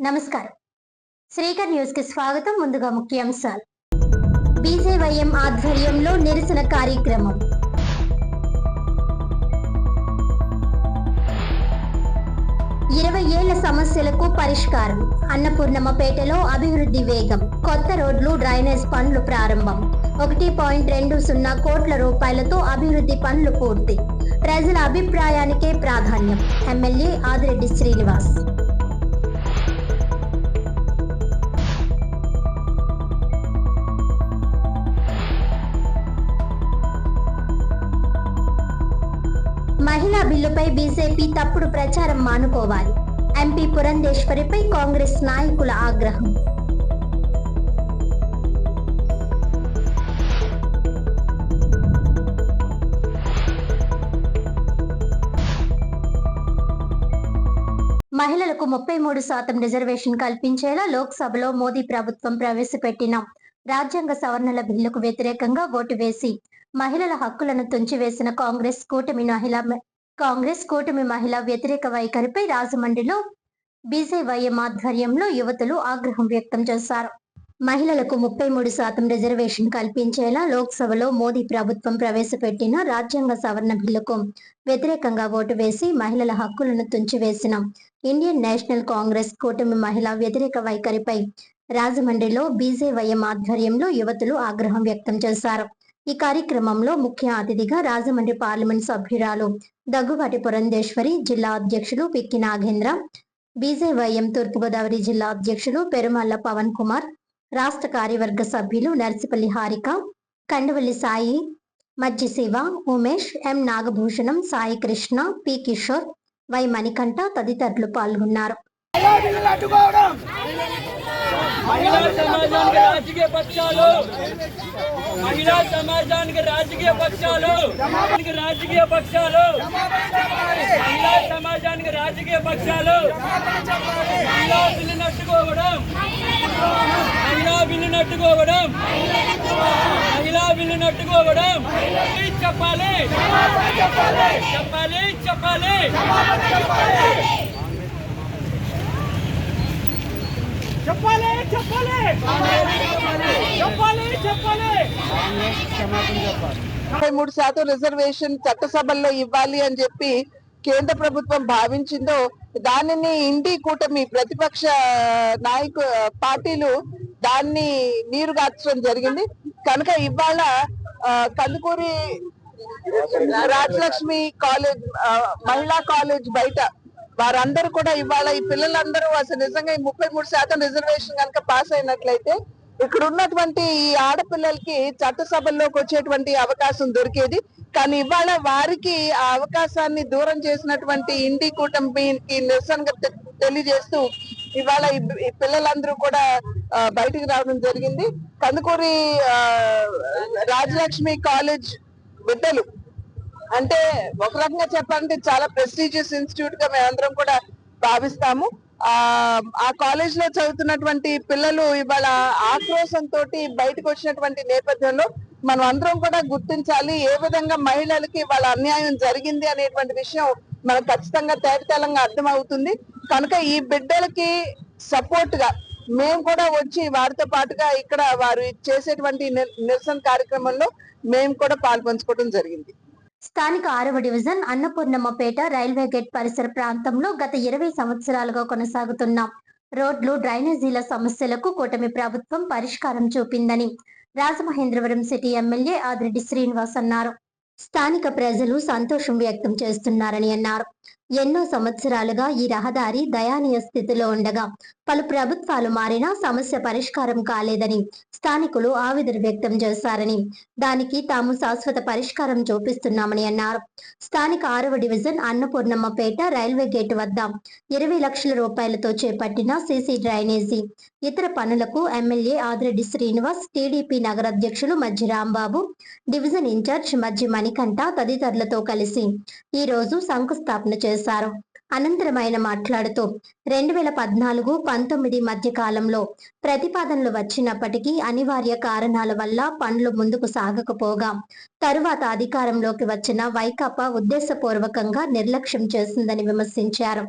నమస్కారం. శ్రీకర్ న్యూస్ కి స్వాగతం. ముందుగా ముఖ్యాంశాలు. బీజేవైఎం ఆధ్వర్యంలో నిరసన కార్యక్రమం. ఇరవై ఏళ్ల సమస్యలకు పరిష్కారం. అన్నపూర్ణమ్మపేటలో అభివృద్ధి వేగం. కొత్త రోడ్లు, డ్రైనేజ్ పనులు ప్రారంభం. 1.20 కోట్ల రూపాయలతో అభివృద్ధి పనులు పూర్తి. ప్రజల అభిప్రాయానికే ప్రాధాన్యం. ఎమ్మెల్యే ఆదిరెడ్డి శ్రీనివాస్. మహిళా బిల్లుపై బీజేపీ తప్పుడు ప్రచారం మానుకోవాలి. ఎంపీ పురంధేశ్వరిపై కాంగ్రెస్ నాయకుల ఆగ్రహం. మహిళలకు 33% రిజర్వేషన్ కల్పించేలా లోక్సభలో మోదీ ప్రభుత్వం ప్రవేశపెట్టిన రాజ్యాంగ సవరణల బిల్లుకు వ్యతిరేకంగా ఓటు వేసి మహిళల హక్కులను తుంచివేసిన కాంగ్రెస్ కూటమి మహిళా వ్యతిరేక వైఖరిపై రాజమండ్రిలో బీజేవైఎం ఆధ్వర్యంలో యువతులు ఆగ్రహం వ్యక్తం చేశారు. మహిళలకు 33% రిజర్వేషన్ కల్పించేలా లోక్సభలో మోదీ ప్రభుత్వం ప్రవేశపెట్టిన రాజ్యాంగ సవరణ బిల్లుకు వ్యతిరేకంగా ఓటు వేసి మహిళల హక్కులను తుంచివేసిన ఇండియన్ నేషనల్ కాంగ్రెస్ కూటమి మహిళా వ్యతిరేక వైఖరిపై రాజమండ్రిలో బీజేవైఎం ఆధ్వర్యంలో యువతులు ఆగ్రహం వ్యక్తం చేశారు. ఈ కార్యక్రమంలో ముఖ్య అతిథిగా రాజమండ్రి పార్లమెంట్ సభ్యురాలు దగ్గుబాటి పురంధేశ్వరి, జిల్లా అధ్యక్షులు పిక్కి నాగేంద్ర, బీజేవైఎం తూర్పుగోదావరి జిల్లా అధ్యక్షులు పెరుమల్ల పవన్ కుమార్, రాష్ట్ర కార్యవర్గ సభ్యులు నర్సిపల్లి హారిక, కండవల్లి సాయి, మజ్జి శివ, ఉమేష్, ఎం నాగభూషణం, సాయి కృష్ణ, పి కిషోర్, వై మణికంఠ తదితరులు పాల్గొన్నారు. మహిళా సమాజానికి రాజకీయ పక్షాలు మహిళా సమాజానికి రాజకీయ పక్షాలు రాజకీయ పక్షాలు మహిళా సమాజానికి రాజకీయ పక్షాలు మహిళా బిల్లును అడ్డుకోవడం మహిళా బిల్లును అడ్డుకోవడం మహిళా బిల్లును అడ్డుకోవడం చెప్పాలి చెప్పాలి చెప్పాలి చెప్పాలి చెప్పాలి చెప్పాలి చెప్పాలి 33% రిజర్వేషన్ చట్టసభల్లో ఇవ్వాలి అని చెప్పి కేంద్ర ప్రభుత్వం భావించిందో దానిని ఇండి కూటమి ప్రతిపక్ష పార్టీలు దాన్ని నీరుగార్చడం జరిగింది. కనుక ఇవాళ కందుకూరి రాజలక్ష్మి కాలేజ్ మహిళా కాలేజ్ బయట వారందరూ కూడా ఇవాళ ఈ పిల్లలందరూ అసలు నిజంగా ఈ 33% రిజర్వేషన్ కనుక పాస్ అయినట్లయితే ఇక్కడ ఉన్నటువంటి ఈ ఆడపిల్లలకి చట్టసభల్లోకి వచ్చేటువంటి అవకాశం దొరికేది. కానీ ఇవాళ వారికి ఆ అవకాశాన్ని దూరం చేసినటువంటి ఇండి కూటమికి నిరసనగా తెలియజేస్తూ ఇవాళ ఈ పిల్లలందరూ కూడా బయటికి రావడం జరిగింది. కందుకూరి రాజలక్ష్మి కాలేజ్ బిడ్డలు అంటే ఒక రకంగా చెప్పాలంటే చాలా ప్రెస్టీజియస్ ఇన్స్టిట్యూట్ గా మేమందరం కూడా భావిస్తాము. ఆ కాలేజ్ లో చదువుతున్నటువంటి పిల్లలు ఇవాళ ఆక్రోశంతో బయటకు వచ్చినటువంటి నేపథ్యంలో మనం అందరం కూడా గుర్తించాలి ఏ విధంగా మహిళలకి వాళ్ళ అన్యాయం జరిగింది అనేటువంటి విషయం మనకు ఖచ్చితంగా తేటతెల్లంగా అర్థం అవుతుంది. కనుక ఈ బిడ్డలకి సపోర్ట్ గా మేము కూడా వచ్చి వారితో పాటుగా ఇక్కడ వారు చేసేటువంటి నిరసన కార్యక్రమంలో మేము కూడా పాల్పంచుకోవడం జరిగింది. స్థానిక 6వ డివిజన్ అన్నపూర్ణమ్మపేట రైల్వే గేట్ పరిసర ప్రాంతంలో గత 20 సంవత్సరాలుగా కొనసాగుతున్న రోడ్లు, డ్రైనేజీల సమస్యలకు కూటమి ప్రభుత్వం పరిష్కారం చూపిందని రాజమహేంద్రవరం సిటీ ఎమ్మెల్యే ఆదిరెడ్డి శ్రీనివాస్ అన్నారు. స్థానిక ప్రజలు సంతోషం వ్యక్తం చేస్తున్నారని అన్నారు. ఎన్నో సంవత్సరాలుగా ఈ రహదారి దయానీయ స్థితిలో ఉండగా పలు ప్రభుత్వాలు మారినా సమస్య పరిష్కారం కాలేదని స్థానికులు ఆవేదన వ్యక్తం చేశారని, దానికి తాము శాశ్వత పరిష్కారం చూపిస్తున్నామని అన్నారు. స్థానిక 6వ డివిజన్ అన్నపూర్ణమ్మపేట రైల్వే గేట్ వద్ద 20 లక్షల రూపాయలతో చేపట్టిన సీసీ డ్రైనేజీ ఇతర పనులకు ఎమ్మెల్యే ఆదిరెడ్డి శ్రీనివాస్, టీడీపీ నగర అధ్యక్షులు మజ్జి రాంబాబు, డివిజన్ ఇన్ఛార్జ్ మజ్జి మణికంఠ తదితరులతో కలిసి ఈ రోజు శంకుస్థాపన చేశారు. అనంతరం ఆయన మాట్లాడుతూ 2014-19 మధ్య కాలంలో ప్రతిపాదనలు వచ్చినప్పటికీ అనివార్య కారణాల వల్ల పనులు ముందుకు సాగకపోగా తరువాత అధికారంలోకి వచ్చిన వైకాపా ఉద్దేశపూర్వకంగా నిర్లక్ష్యం చేసిందని విమర్శించారు.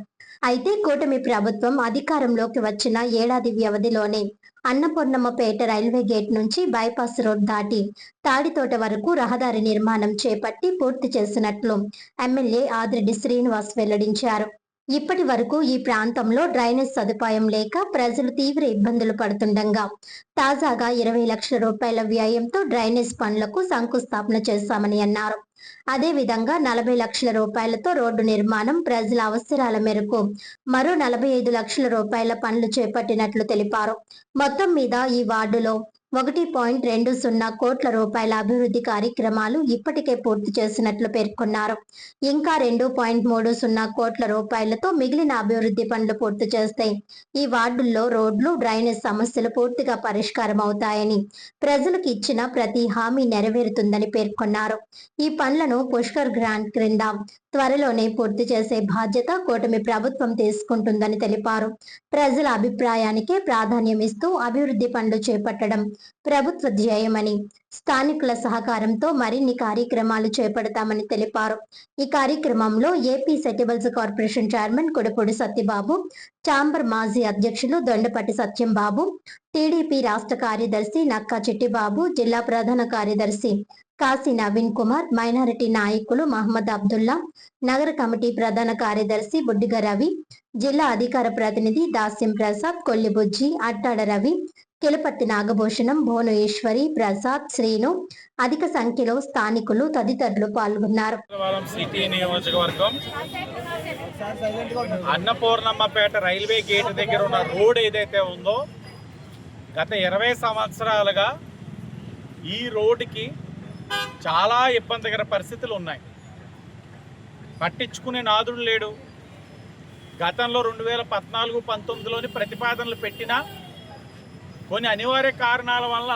అయితే కూటమి ప్రభుత్వం అధికారంలోకి వచ్చిన ఏడాది వ్యవధిలోనే అన్నపూర్ణమ్మపేట రైల్వే గేట్ నుంచి బైపాస్ రోడ్ దాటి తాడితోట వరకు రహదారి నిర్మాణం చేపట్టి పూర్తి చేసినట్లు ఎమ్మెల్యే ఆదిరెడ్డి శ్రీనివాస్ వెల్లడించారు. ఇప్పటి వరకు ఈ ప్రాంతంలో డ్రైనేజ్ సదుపాయం లేక ప్రజలు తీవ్ర ఇబ్బందులు పడుతుండగా తాజాగా 20 లక్షల రూపాయల వ్యయంతో డ్రైనేజ్ పనులకు శంకుస్థాపన చేశామని అన్నారు. అదేవిధంగా 40 లక్షల రూపాయలతో రోడ్డు నిర్మాణం, ప్రజల అవసరాల మేరకు మరో 45 లక్షల రూపాయల పనులు చేపట్టినట్లు తెలిపారు. మొత్తం మీద ఈ వార్డులో 1.20 కోట్ల రూపాయల అభివృద్ధి కార్యక్రమాలు ఇప్పటికే పూర్తి చేసినట్లు పేర్కొన్నారు. ఇంకా 2.30 కోట్ల రూపాయలతో మిగిలిన అభివృద్ధి పనులు పూర్తి చేస్తే ఈ వార్డుల్లో రోడ్లు, డ్రైనేజ్ సమస్యలు పూర్తిగా పరిష్కారం అవుతాయని, ప్రజలకు ఇచ్చిన ప్రతి హామీ నెరవేరుతుందని పేర్కొన్నారు. ఈ పనులను పుష్కర్ గ్రాంట్ క్రింద త్వరలోనే పూర్తి చేసే బాధ్యత కూటమి ప్రభుత్వం తీసుకుంటుందని తెలిపారు. ప్రజల అభిప్రాయానికే ప్రాధాన్యం ఇస్తూ అభివృద్ధి పనులు చేపట్టడం ప్రభుత్వ ధ్యేయమని, స్థానికుల సహకారంతో మరిన్ని కార్యక్రమాలు చేపడతామని తెలిపారు. ఈ కార్యక్రమంలో ఏపీ సెటిబుల్స్ corporation chairman Kudapudi Satyababu, chamber మాజీ అధ్యక్షులు దొండపట్టి సత్యంబాబు, టీడీపీ రాష్ట్ర కార్యదర్శి నక్కా చిట్టిబాబు, జిల్లా ప్రధాన కార్యదర్శి కాశీ నవీన్ కుమార్, మైనారిటీ నాయకులు మహమ్మద్ అబ్దుల్లా, నగర కమిటీ ప్రధాన కార్యదర్శి బుడ్డిగ రవి, జిల్లా అధికార ప్రతినిధి దాస్యం ప్రసాద్, కొల్లిబుజ్జి, అట్టాడ రవి, కిలపర్తి నాగభూషణం, భోను ఈశ్వరి, ప్రసాద్, శ్రీను, అధిక సంఖ్యలో స్థానికులు తదితరులు పాల్గొన్నారు. సిటీ నియోజకవర్గం అన్నపూర్ణమ్మపేట రైల్వే గేట్ దగ్గర ఉన్న రోడ్ ఏదైతే ఉందో గత 20 సంవత్సరాలుగా ఈ రోడ్డుకి చాలా ఇబ్బందికర పరిస్థితులు ఉన్నాయి. పట్టించుకునే నాదుడు లేడు. గతంలో 2014-19లోని ప్రతిపాదనలు పెట్టినా కొన్ని అనివార్య కారణాల వల్ల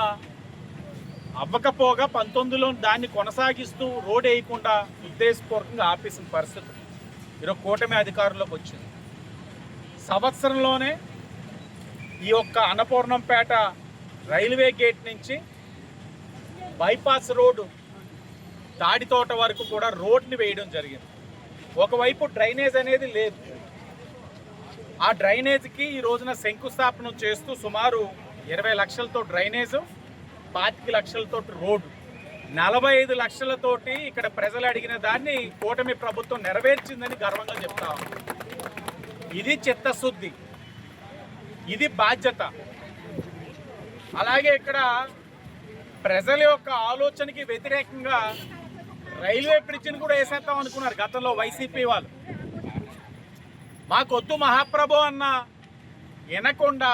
అవ్వకపోగా 19లో దాన్ని కొనసాగిస్తూ రోడ్ వేయకుండా ఉద్దేశపూర్వకంగా ఆపేసిన పరిస్థితి ఈరోజు కూటమి అధికారంలోకి వచ్చింది. సంవత్సరంలోనే ఈ యొక్క అన్నపూర్ణంపేట రైల్వే గేట్ నుంచి బైపాస్ రోడ్డు తాడితోట వరకు కూడా రోడ్ని వేయడం జరిగింది. ఒకవైపు డ్రైనేజ్ అనేది లేదు. ఆ డ్రైనేజ్కి ఈ రోజున శంకుస్థాపన చేస్తూ సుమారు 20 లక్షలతో డ్రైనేజ్, 25 లక్షలతో రోడ్డు, 45 లక్షలతోటి ఇక్కడ ప్రజలు అడిగిన దాన్ని కూటమి ప్రభుత్వం నెరవేర్చిందని గర్వంగా చెప్తా ఉన్నాం. ఇది చిత్తశుద్ధి, ఇది బాధ్యత. అలాగే ఇక్కడ ప్రజల యొక్క ఆలోచనకి వ్యతిరేకంగా రైల్వే బ్రిడ్జిని కూడా వేసేద్దాం అనుకున్నారు గతంలో వైసీపీ వాళ్ళు. మాకొద్దు మహాప్రభు అన్న వినకుండా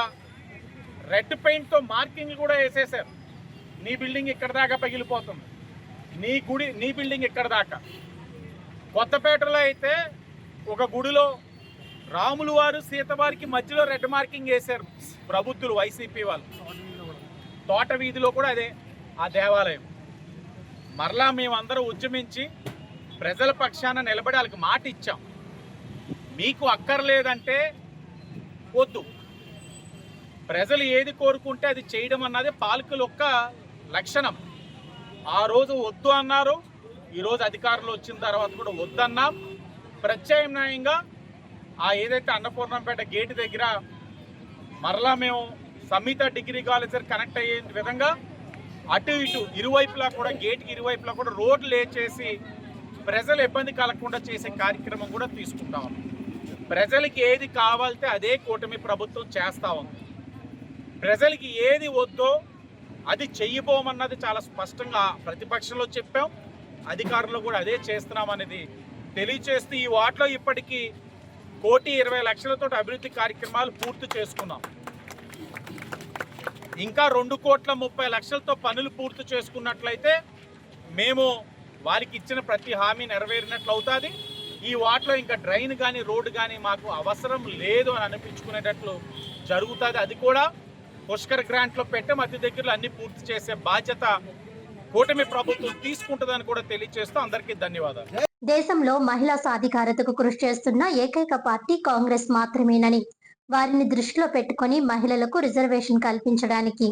రెడ్ పెయింట్తో మార్కింగ్ కూడా వేసేసారు. నీ బిల్డింగ్ ఇక్కడ దాకా పగిలిపోతుంది, నీ బిల్డింగ్ ఇక్కడ దాకా. కొత్తపేటలో అయితే ఒక గుడిలో రాములు వారు సీత వారికి మధ్యలో రెడ్ మార్కింగ్ వేశారు ప్రభుత్వులు, వైసీపీ వాళ్ళు. తోట వీధిలో కూడా అదే ఆ దేవాలయం. మరలా మేమందరూ ఉద్యమించి ప్రజల పక్షాన నిలబడి వాళ్ళకి మాట ఇచ్చాం. మీకు అక్కర్లేదంటే వద్దు, ప్రజలు ఏది కోరుకుంటే అది చేయడం అన్నది పాలకుల యొక్క లక్షణం. ఆ రోజు వద్దు అన్నారు, ఈరోజు అధికారంలో వచ్చిన తర్వాత కూడా వద్దన్నాం. ప్రత్యామ్నాయంగా ఆ ఏదైతే అన్నపూర్ణంపేట గేటు దగ్గర మరలా మేము సమీత డిగ్రీ కాలేజ్ కనెక్ట్ అయ్యే విధంగా అటు ఇటు ఇరువైపులా కూడా గేట్కి ఇరువైపులా కూడా రోడ్లు వేసేసి ప్రజలు ఇబ్బంది కలగకుండా చేసే కార్యక్రమం కూడా తీసుకుంటా ఉన్నాం. ప్రజలకి ఏది కావాలితే అదే కూటమి ప్రభుత్వం చేస్తూ ఉంది. ప్రజలకి ఏది వద్దో అది చెయ్యిపోమన్నది చాలా స్పష్టంగా ప్రతిపక్షంలో చెప్పాం, అధికారంలో కూడా అదే చేస్తున్నాం అనేది తెలియచేస్తూ ఈ వార్డులో ఇప్పటికీ 1,20 లక్షలతో అభివృద్ధి కార్యక్రమాలు పూర్తి చేసుకున్నాం. ఇంకా 2,30 లక్షలతో పనులు పూర్తి చేసుకున్నట్లయితే మేము వారికి ఇచ్చిన ప్రతి హామీ నెరవేరినట్లు అవుతుంది. ఈ వార్డులో ఇంకా డ్రైన్ కానీ రోడ్డు కానీ మాకు అవసరం లేదు అని అనిపించుకునేటట్లు జరుగుతుంది. అది కూడా పుష్కర్ గ్రాంట్లో పెట్టే మధ్య దగ్గరలో అన్ని పూర్తి చేసే బాధ్యత కూటమి ప్రభుత్వం తీసుకుంటుందని కూడా తెలియజేస్తూ అందరికీ ధన్యవాదాలు. దేశంలో మహిళా సాధికారతకు కృషి చేస్తున్న ఏకైక పార్టీ కాంగ్రెస్ మాత్రమేనని, వారిని దృష్టిలో పెట్టుకుని మహిళలకు రిజర్వేషన్ కల్పించడానికి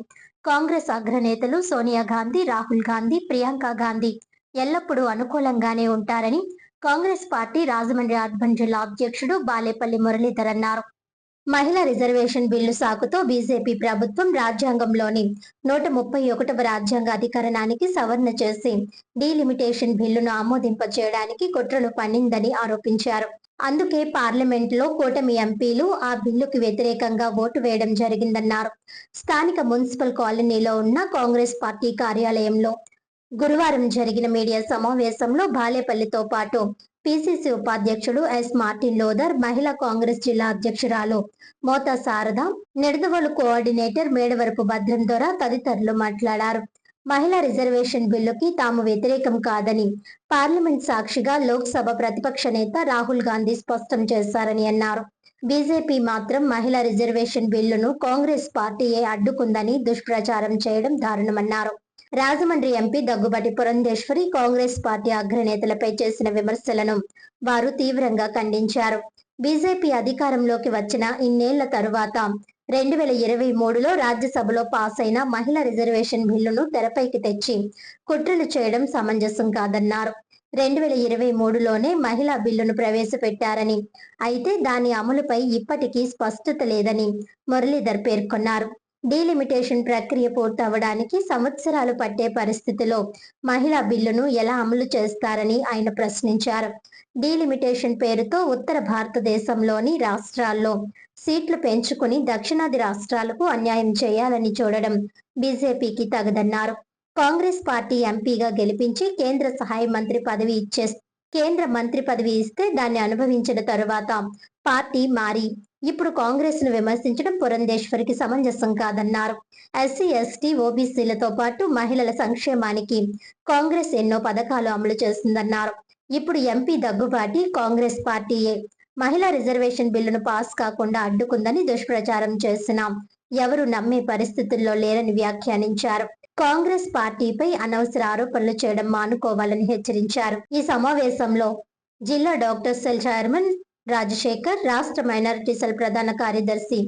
కాంగ్రెస్ అగ్రనేతలు సోనియా గాంధీ, రాహుల్ గాంధీ, ప్రియాంక గాంధీ ఎల్లప్పుడూ అనుకూలంగానే ఉంటారని కాంగ్రెస్ పార్టీ రాజమండ్రి అర్బన్ జిల్లా అధ్యక్షుడు బాలేపల్లి మురళీధర్ అన్నారు. మహిళా రిజర్వేషన్ బిల్లు సాకుతో బీజేపీ ప్రభుత్వం రాజ్యాంగంలోని 131వ రాజ్యాంగ అధికరణానికి సవరణ చేసి డీలిమిటేషన్ బిల్లును ఆమోదింప చేయడానికి కుట్రలు పన్నిందని ఆరోపించారు. అందుకే పార్లమెంట్ లో కూటమి ఎంపీలు ఆ బిల్లుకు వ్యతిరేకంగా ఓటు వేయడం జరిగిందన్నారు. స్థానిక మున్సిపల్ కాలనీలో ఉన్న కాంగ్రెస్ పార్టీ కార్యాలయంలో గురువారం జరిగిన మీడియా సమావేశంలో బాలేపల్లితో పాటు పిసిసి ఉపాధ్యక్షుడు ఎస్ మార్టిన్ లోదర్, మహిళా కాంగ్రెస్ జిల్లా అధ్యక్షురాలు మోతా శారద, నిడదవోలు కోఆర్డినేటర్ మేడవరపు భద్రం దొర తదితరులు మాట్లాడారు. మహిళా రిజర్వేషన్ బిల్లుకి తాము వ్యతిరేకం కాదని పార్లమెంట్ సాక్షిగా లోక్సభ ప్రతిపక్ష నేత రాహుల్ గాంధీ స్పష్టం చేశారని అన్నారు. బీజేపీ మాత్రం మహిళా రిజర్వేషన్ బిల్లును కాంగ్రెస్ పార్టీయే అడ్డుకుందని దుష్ప్రచారం చేయడం దారుణమన్నారు. రాజమండ్రి ఎంపీ దగ్గుబాటి పురంధేశ్వరి కాంగ్రెస్ పార్టీ అగ్రనేతలపై చేసిన విమర్శలను వారు తీవ్రంగా ఖండించారు. బీజేపీ అధికారంలోకి వచ్చిన ఇన్నేళ్ల తరువాత 2023లో రాజ్యసభలో పాస్ అయిన మహిళా రిజర్వేషన్ బిల్లును తెరపైకి తెచ్చి కుట్రలు చేయడం సమంజసం కాదన్నారు. 2023లోనే మహిళా బిల్లును ప్రవేశపెట్టారని, అయితే దాని అమలుపై ఇప్పటికీ స్పష్టత లేదని మురళీధర్ పేర్కొన్నారు. డీలిమిటేషన్ ప్రక్రియ పూర్తవడానికి సంవత్సరాలు పట్టే పరిస్థితిలో మహిళా బిల్లును ఎలా అమలు చేస్తారని ఆయన ప్రశ్నించారు. డీలిమిటేషన్ పేరుతో ఉత్తర భారతదేశంలోని రాష్ట్రాల్లో సీట్లు పెంచుకుని దక్షిణాది రాష్ట్రాలకు అన్యాయం చేయాలని చూడడం బీజేపీకి తగదన్నారు. కాంగ్రెస్ పార్టీ ఎంపీగా గెలిపించి కేంద్ర మంత్రి పదవి ఇస్తే దాన్ని అనుభవించిన తరువాత పార్టీ మారి ఇప్పుడు కాంగ్రెస్ ను విమర్శించడం పురంధేశ్వరికి సమంజసం కాదన్నారు. ఎస్సీ, ఎస్టీ, ఓబీసీలతో పాటు మహిళల సంక్షేమానికి కాంగ్రెస్ ఎన్నో పథకాలు అమలు చేస్తుందన్నారు. ఇప్పుడు ఎంపీ దగ్గుబాటి కాంగ్రెస్ పార్టీయే మహిళా రిజర్వేషన్ బిల్లును పాస్ కాకుండా అడ్డుకుందని దుష్ప్రచారం చేసినా ఎవరు నమ్మే పరిస్థితుల్లో లేరని వ్యాఖ్యానించారు. కాంగ్రెస్ పార్టీపై అనవసర ఆరోపణలు చేయడం మానుకోవాలని హెచ్చరించారు. ఈ సమావేశంలో జిల్లా డాక్టర్ సెల్ చైర్మన్ రాజశేఖర్, రాష్ట్ర మైనారిటీ సెల్ ప్రధాన కార్యదర్శి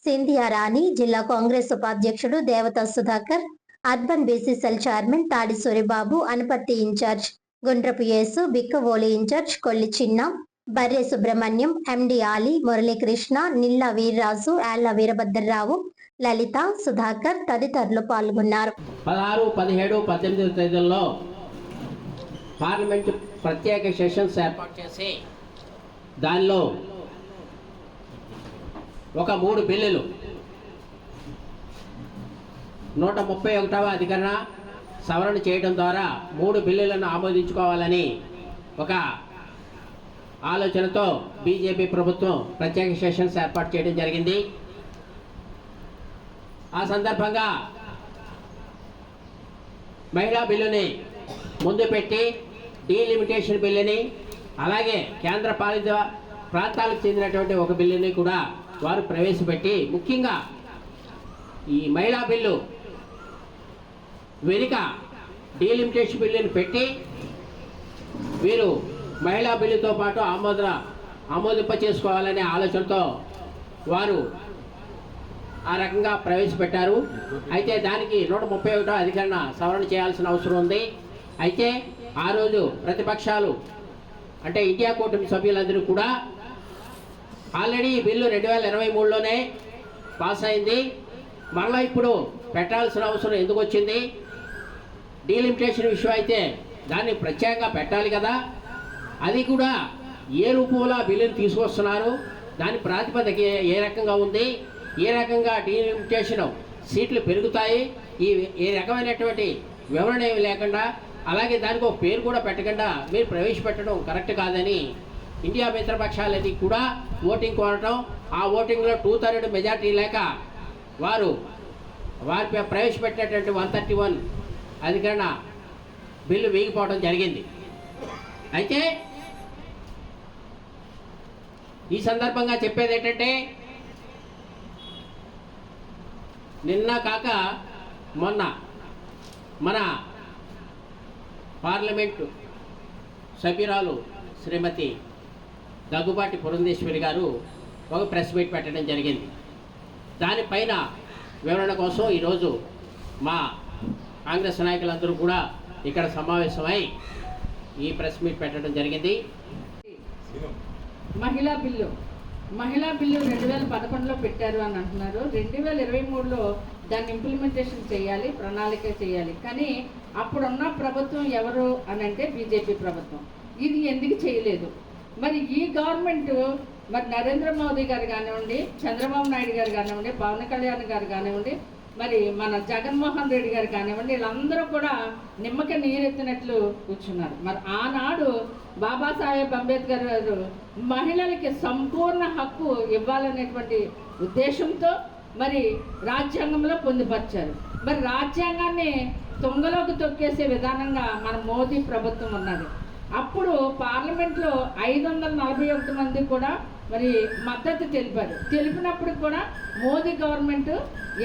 సింధియా రాణి, జిల్లా కాంగ్రెస్ ఉపాధ్యక్షుడు దేవతా Sudhakar, urban BC cell chairman తాడి సూరిబాబు, అనపర్తి ఇన్ఛార్జ్ గుండ్రపు యేసు, బిక్కవోలి ఇన్ఛార్జ్ కొల్లి చిన్న, బర్రె సుబ్రహ్మణ్యం, ఎండి ఆలి, మురళీకృష్ణ, నిల్లా వీర్రాజు, ఆళ్ల వీరభద్రరావు, లలిత, సుధాకర్ తదితరులు పాల్గొన్నారు. 16, 17, 18 తేదీల్లో పార్లమెంట్ ప్రత్యేక సెషన్స్ ఏర్పాటు చేసి దానిలో ఒక 3 బిల్లులు 131వ అధికరణ సవరణ చేయడం ద్వారా 3 బిల్లులను ఆమోదించుకోవాలని ఒక ఆలోచనతో బీజేపీ ప్రభుత్వం ప్రత్యేక సెషన్స్ ఏర్పాటు చేయడం జరిగింది. ఆ సందర్భంగా మహిళా బిల్లుని ముందు పెట్టి డీలిమిటేషన్ బిల్లుని, అలాగే కేంద్ర పాలిత ప్రాంతాలకు చెందినటువంటి ఒక బిల్లుని కూడా వారు ప్రవేశపెట్టి, ముఖ్యంగా ఈ మహిళా బిల్లు వెనుక డీలిమిటేషన్ బిల్లుని పెట్టి వీరు మహిళా బిల్లుతో పాటు ఆమోదింప చేసుకోవాలనే ఆలోచనతో వారు ఆ రకంగా ప్రవేశపెట్టారు. అయితే దానికి 131వ అధికరణ సవరణ చేయాల్సిన అవసరం ఉంది. అయితే ఆ రోజు ప్రతిపక్షాలు అంటే ఇండియా కూటమి సభ్యులందరూ కూడా ఆల్రెడీ ఈ బిల్లు 2023లోనే పాస్ అయింది, మళ్ళీ ఇప్పుడు పెట్టాల్సిన అవసరం ఎందుకు వచ్చింది? డీలిమిటేషన్ విషయం అయితే దాన్ని ప్రత్యేకంగా పెట్టాలి కదా, అది కూడా ఏ రూపంలో బిల్లుని తీసుకొస్తున్నారు, దాని ప్రాతిపదిక ఏ రకంగా ఉంది, ఏ రకంగా డీలిమిటేషన్ సీట్లు పెరుగుతాయి, ఈ రకమైనటువంటి వివరణ ఏమి లేకుండా, అలాగే దానికి ఒక పేరు కూడా పెట్టకుండా మీరు ప్రవేశపెట్టడం కరెక్ట్ కాదని ఇండియా మిత్రపక్షాలది కూడా ఓటింగ్ కోరటం, ఆ ఓటింగ్లో 2/3 మెజార్టీ లేక వారు ప్రవేశపెట్టినటువంటి 131 అధికరణ బిల్లు వేగిపోవడం జరిగింది. అయితే ఈ సందర్భంగా చెప్పేది ఏంటంటే, నిన్న కాక మొన్న మన పార్లమెంటు సభ్యురాలు శ్రీమతి దగ్గుబాటి పురంధేశ్వరి గారు ఒక ప్రెస్ మీట్ పెట్టడం జరిగింది. దానిపైన వివరణ కోసం ఈరోజు మా కాంగ్రెస్ నాయకులందరూ కూడా ఇక్కడ సమావేశమై ఈ ప్రెస్ మీట్ పెట్టడం జరిగింది. మహిళా బిల్లు 2011లో పెట్టారు అని అంటున్నారు. 2023లో దాన్ని ఇంప్లిమెంటేషన్ చేయాలి, ప్రణాళిక చేయాలి. కానీ అప్పుడున్న ప్రభుత్వం ఎవరు అని అంటే బీజేపీ ప్రభుత్వం. ఇది ఎందుకు చేయలేదు? మరి ఈ గవర్నమెంట్, మరి నరేంద్ర మోదీ గారు కానివ్వండి, చంద్రబాబు నాయుడు గారు కానివ్వండి, పవన్ కళ్యాణ్ గారు కానివ్వండి, మరి మన జగన్మోహన్ రెడ్డి గారు కానివ్వండి, వీళ్ళందరూ కూడా నిమ్మకి నీరెత్తినట్లు కూర్చున్నారు. మరి ఆనాడు బాబాసాహెబ్ అంబేద్కర్ గారు మహిళలకి సంపూర్ణ హక్కు ఇవ్వాలనేటువంటి ఉద్దేశంతో మరి రాజ్యాంగంలో పొందుపరిచారు. మరి రాజ్యాంగాన్ని తొంగలోకి తొక్కేసే విధానంగా మన మోదీ ప్రభుత్వం ఉన్నది. అప్పుడు పార్లమెంట్లో 541 మంది కూడా మరి మద్దతు తెలిపినప్పుడు కూడా మోదీ గవర్నమెంట్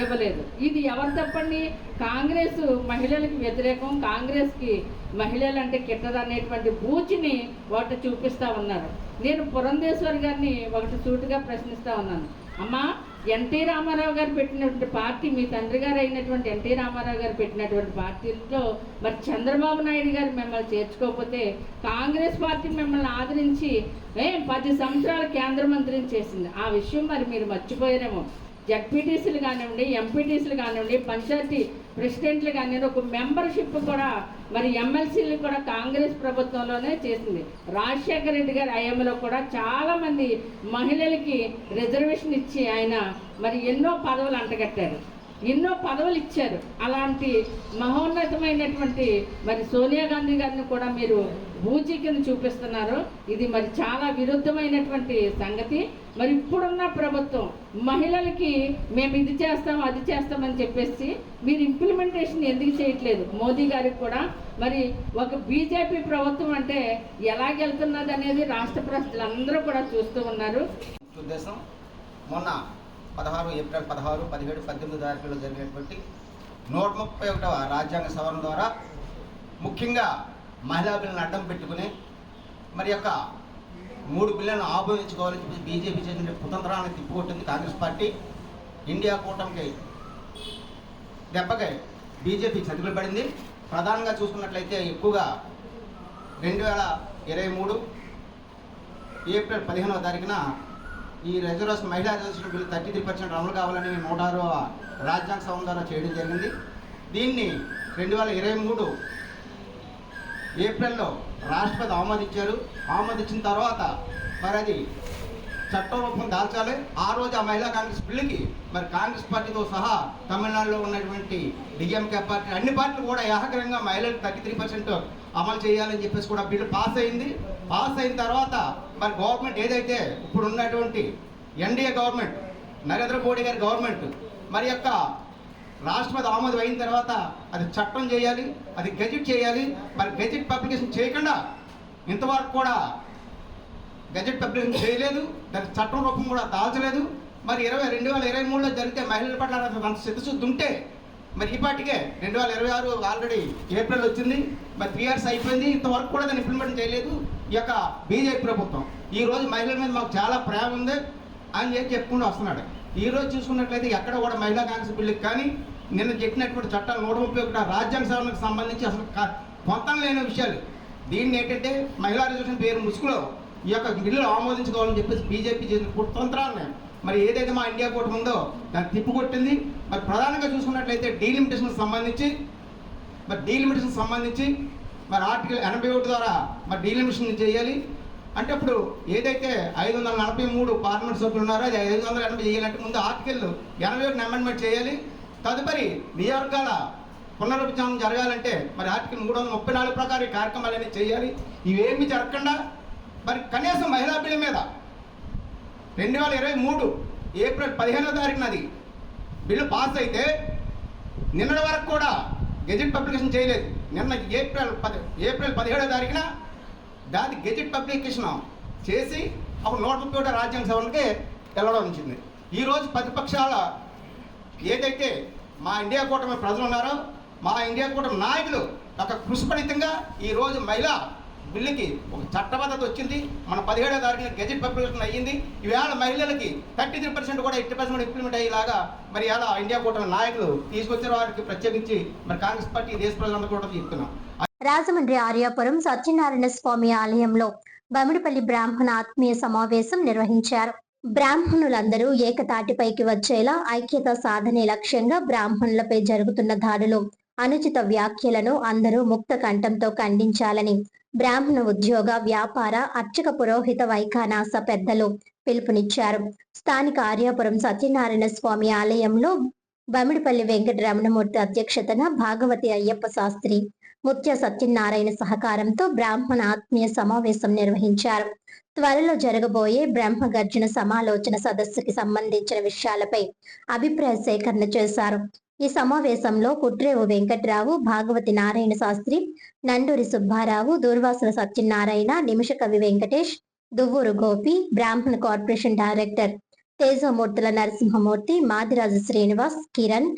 ఇవ్వలేదు. ఇది ఎవరు తప్పండి? కాంగ్రెస్ మహిళలకు వ్యతిరేకం, కాంగ్రెస్కి మహిళలు అంటే కిట్టదనేటువంటి బూచిని ఒకటి చూపిస్తూ ఉన్నారు. నేను పురంధేశ్వరి గారిని ఒకటి సూటిగా ప్రశ్నిస్తూ ఉన్నాను. అమ్మా, ఎన్టీ రామారావు గారు పెట్టినటువంటి పార్టీ, మీ తండ్రి గారు అయినటువంటి ఎన్టీ రామారావు గారు పెట్టినటువంటి పార్టీలో మరి చంద్రబాబు నాయుడు గారు మిమ్మల్ని చేర్చుకోకపోతే కాంగ్రెస్ పార్టీ మిమ్మల్ని ఆదరించి 10 సంవత్సరాల కేంద్ర మంత్రిని చేసింది. ఆ విషయం మరి మీరు మర్చిపోయారేమో. జడ్పీటీసీలు కానివ్వండి, ఎంపీటీసీలు కానివ్వండి, పంచాయతీ ప్రెసిడెంట్లు కానివ్వండి, ఒక మెంబర్షిప్ కూడా మరి ఎమ్మెల్సీలు కూడా కాంగ్రెస్ ప్రభుత్వంలోనే చేసింది. రాజశేఖర రెడ్డి గారి హయాంలో కూడా చాలామంది మహిళలకి రిజర్వేషన్ ఇచ్చి ఆయన మరి ఎన్నో పదవులు అంటగట్టారు, ఎన్నో పదవులు ఇచ్చారు. అలాంటి మహోన్నతమైనటువంటి మరి సోనియా గాంధీ గారిని కూడా మీరు బూచి కింద చూపిస్తున్నారు. ఇది మరి చాలా విరుద్ధమైనటువంటి సంగతి. మరి ఇప్పుడున్న ప్రభుత్వం మహిళలకి మేము ఇది చేస్తాం, అది చేస్తామని చెప్పేసి మీరు ఇంప్లిమెంటేషన్ ఎందుకు చేయట్లేదు? మోదీ గారికి కూడా మరి ఒక బీజేపీ ప్రభుత్వం అంటే ఎలాగెళ్తున్నది అనేది రాష్ట్ర ప్రజలందరూ కూడా చూస్తూ ఉన్నారు. ఉద్దేశం మొన్న 16 ఏప్రిల్ 16, 17, 18 తారీఖులో జరిగినటువంటి 131వ రాజ్యాంగ సవరణ ద్వారా ముఖ్యంగా మహిళా బిల్లును అడ్డం పెట్టుకుని మరి యొక్క 3 బిల్లులను ఆమోదించుకోవాలని చెప్పి బీజేపీ చేసిన కుతంత్రాలను తిప్పుకొట్టింది కాంగ్రెస్ పార్టీ. ఇండియా కూటమికి దెబ్బకి బీజేపీ చతికిల పడింది. ప్రధానంగా చూసుకున్నట్లయితే ఎక్కువగా 2023 ఏప్రిల్ 15వ తారీఖున ఈ రిజర్వేషన్ మహిళా రిజర్వేషన్ బిల్లు 33% అమలు కావాలని 106వ రాజ్యాంగ సవరణ ద్వారా చేయడం జరిగింది. దీన్ని 2023 ఏప్రిల్లో రాష్ట్రపతి ఆమోదించారు. ఆమోదించిన తర్వాత మరి అది చట్టం రూపం దాల్చాలి. ఆ రోజు ఆ మహిళా కాంగ్రెస్ బిల్లుకి మరి కాంగ్రెస్ పార్టీతో సహా తమిళనాడులో ఉన్నటువంటి డిఎంకే పార్టీ, అన్ని పార్టీలు కూడా ఏకగ్రంగా మహిళలకు 33% అమలు చేయాలని చెప్పేసి కూడా బిల్లు పాస్ అయింది. పాస్ అయిన తర్వాత మరి గవర్నమెంట్ ఏదైతే ఇప్పుడు ఉన్నటువంటి ఎన్డీఏ గవర్నమెంట్, నరేంద్ర మోడీ గారి గవర్నమెంట్ మరి యొక్క రాష్ట్రపతి ఆమోదం అయిన తర్వాత అది చట్టం చేయాలి, అది గెజిట్ చేయాలి. మరి గెజిట్ పబ్లికేషన్ చేయకుండా ఇంతవరకు కూడా గెజెట్ పబ్లికేషన్ చేయలేదు, దానికి చట్టం రూపం కూడా దాల్చలేదు. మరి 2023లో జరిగితే మహిళల పట్ల అంత చిత్తశుద్ధి ఉంటే మరి ఈ పాటికే 2026 ఆల్రెడీ ఏప్రిల్ వచ్చింది, మరి 3 years అయిపోయింది, ఇంతవరకు కూడా దాన్ని ఇంప్లిమెంట్ చేయలేదు ఈ యొక్క బీజేపీ ప్రభుత్వం. ఈ రోజు మహిళల మీద మాకు చాలా ప్రేమ ఉంది అని చెప్పుకుంటూ వస్తున్నాడు. ఈ రోజు చూసుకున్నట్లయితే ఎక్కడ కూడా మహిళా కాంగ్రెస్ బిల్లుకి కానీ నిన్న చెప్పినటువంటి చట్టాలు 131 రాజ్యాంగ సవరణకు సంబంధించి అసలు పొంతం లేని విషయాలు. దీన్ని ఏంటంటే మహిళా రిజర్వేషన్ పేరు ముసుగులో ఈ యొక్క బిల్లులు ఆమోదించుకోవాలని చెప్పేసి బీజేపీ చేసిన కుతంత్రాన్ని మరి ఏదైతే మా ఇండియా కూటమి ఉందో దాన్ని తిప్పుకొట్టింది. మరి ప్రధానంగా చూసుకున్నట్లయితే డీలిమిటేషన్ సంబంధించి మరి ఆర్టికల్ 81 ద్వారా మరి డీలిమిటేషన్ చేయాలి. అంటే ఇప్పుడు ఏదైతే 543 పార్లమెంట్ సభ్యులు ఉన్నారో అది 580 చేయాలంటే ముందు ఆర్టికల్ 81 అమెండ్మెంట్ చేయాలి. తదుపరి నియోజకవర్గాల పునరుద్ధరణ జరగాలంటే మరి ఆర్టికల్ 334 ప్రకారం ఈ కార్యక్రమాలన్నీ చేయాలి. ఇవేమీ జరగకుండా మరి కనీసం మహిళా బిల్లు మీద 2023 ఏప్రిల్ 15వ తారీఖున అది బిల్లు పాస్ అయితే నిన్నటి వరకు కూడా గెజెట్ పబ్లికేషన్ చేయలేదు. నిన్న ఏప్రిల్ 17వ తారీఖున దాని గెజెట్ పబ్లికేషన్ చేసి అప్పుడు 131 రాజ్యాంగ సవరణకి వెళ్ళడం ఉంచింది. ఈరోజు ప్రతిపక్షాల ఏదైతే మా ఇండియా కూటమి ప్రజలు ఉన్నారో మా ఇండియా కూటమి నాయకులు ఒక కృషిపడితంగా ఈరోజు మహిళా బిల్లుకి ఒక చట్టబద్ధత వచ్చింది. మన 17వ తారీఖున గెజెట్ పబ్లికేషన్ అయ్యింది. ఈవేళ మహిళలకి 33% కూడా 80% ఇంప్లిమెంట్ అయ్యేలాగా మరి ఇలా ఇండియా కూటమి నాయకులు తీసుకొచ్చిన వారికి ప్రత్యేకించి మరి కాంగ్రెస్ పార్టీ దేశ ప్రజలందరూ కూడా చెప్తున్నాం. రాజమండ్రి ఆర్యాపురం సత్యనారాయణ స్వామి ఆలయంలో బమిడిపల్లి బ్రాహ్మణ ఆత్మీయ సమావేశం నిర్వహించారు. బ్రాహ్మణులందరూ ఏకతాటిపైకి వచ్చేలా ఐక్యత సాధనే లక్ష్యంగా బ్రాహ్మణులపై జరుగుతున్న దాడులు, అనుచిత వ్యాఖ్యలను అందరూ ముక్త కంఠంతో ఖండించాలని బ్రాహ్మణ ఉద్యోగ, వ్యాపార, అర్చక, పురోహిత, వైఖానాస పెద్దలు పిలుపునిచ్చారు. స్థానిక ఆర్యాపురం సత్యనారాయణ స్వామి ఆలయంలో బమిడిపల్లి వెంకట రమణమూర్తి అధ్యక్షతన భాగవతి అయ్యప్ప శాస్త్రి, ముత్య సత్యనారాయణ సహకారంతో బ్రాహ్మణ ఆత్మీయ సమావేశం నిర్వహించారు. త్వరలో జరగబోయే బ్రహ్మ గర్జన సమాలోచన సదస్సుకి సంబంధించిన విషయాలపై అభిప్రాయ సేకరణ చేశారు. ఈ సమావేశంలో కుట్రేవు Venkatrao, Bhagavathi Narayana Sastry, Nanduri Subbarao, Durvasula Satyanarayana, నిమిషకవి Venkatesh, Duvvuru Gopi, Brahmana corporation director Tejamurthula Narasimhamurthy, Madiraju Srinivas, Kiran,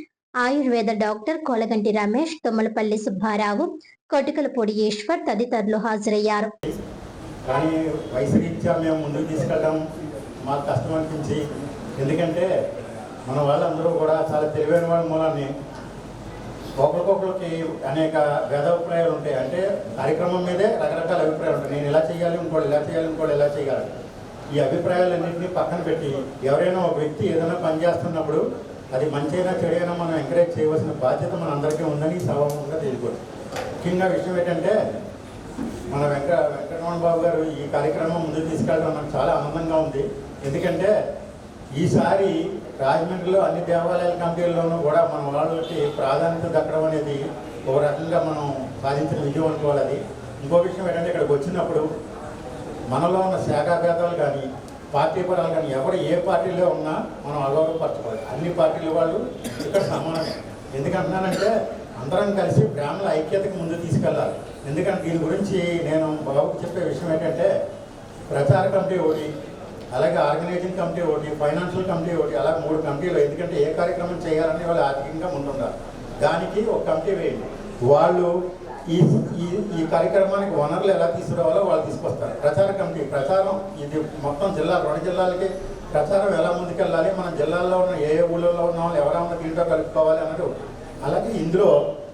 Ayurveda doctor Kolaganti Ramesh, Tummalapalli Subbarao, Kotikalapudi Eswar తదితరులు హాజరయ్యారు. కానీ వయసు రీత్యా మేము ముందుకు తీసుకెళ్ళడం మాకు కష్టం అనిపించి, ఎందుకంటే మన వాళ్ళందరూ కూడా చాలా తెలివైన వాళ్ళ మూలాన్ని ఒకరికొకరికి అనేక భేదాభిప్రాయాలు ఉంటాయి. అంటే కార్యక్రమం మీదే రకరకాల అభిప్రాయాలు ఉంటాయి. నేను ఇలా చేయాలి, ఇంకోటి ఇలా చేయాలి, ఇంకోటి ఇలా చేయాలి. ఈ అభిప్రాయాలన్నింటినీ పక్కన పెట్టి ఎవరైనా ఒక వ్యక్తి ఏదైనా పని చేస్తున్నప్పుడు అది మంచైనా చెడైనా మనం ఎంకరేజ్ చేయవలసిన బాధ్యత మన అందరికీ ఉందని సభాముఖంగా తెలియకూడదు. ముఖ్యంగా విషయం ఏంటంటే మన వెంకటరమణ బాబు గారు ఈ కార్యక్రమం ముందుకు తీసుకెళ్ళడం నాకు చాలా ఆనందంగా ఉంది. ఎందుకంటే ఈసారి రాజమండ్రిలో అన్ని దేవాలయాల కమిటీల్లోనూ కూడా మన వాళ్ళకి ప్రాధాన్యత దక్కడం అనేది ఒక రకంగా మనం సాధించిన విజయం అనుకోవాలి. అది ఇంకో విషయం ఏంటంటే ఇక్కడికి వచ్చినప్పుడు మనలో ఉన్న శాఖాభేదాలు కానీ పార్టీ పరాలు కానీ ఎవరు ఏ పార్టీలో ఉన్నా మనం అగౌరవపరచుకోవాలి. అన్ని పార్టీల వాళ్ళు ఇక్కడ సమానమే. ఎందుకంటున్నానంటే అందరం కలిసి బ్రాహ్మణుల ఐక్యతకు ముందు తీసుకెళ్ళాలి. ఎందుకంటే దీని గురించి నేను బాబుకు చెప్పే విషయం ఏంటంటే ప్రచార కమిటీ ఒకటి, అలాగే ఆర్గనైజింగ్ కమిటీ ఒకటి, ఫైనాన్షియల్ కమిటీ ఒకటి, అలా 3 కమిటీలు. ఎందుకంటే ఏ కార్యక్రమం చేయాలని వాళ్ళు ఆర్థికంగా ముందుండాలి. దానికి ఒక కమిటీ వేయండి. వాళ్ళు ఈ కార్యక్రమానికి వనరులు ఎలా తీసుకురావాలో వాళ్ళు తీసుకొస్తారు. ప్రచార కమిటీ ప్రచారం ఇది మొత్తం జిల్లా 2 జిల్లాలకి ప్రచారం ఎలా ముందుకెళ్ళాలి, మన జిల్లాల్లో ఉన్న ఏ ఊళ్ళలో ఉన్న వాళ్ళు ఎవరైనా దీంట్లో కలుపుకోవాలి అన్నది. అలాగే ఇందులో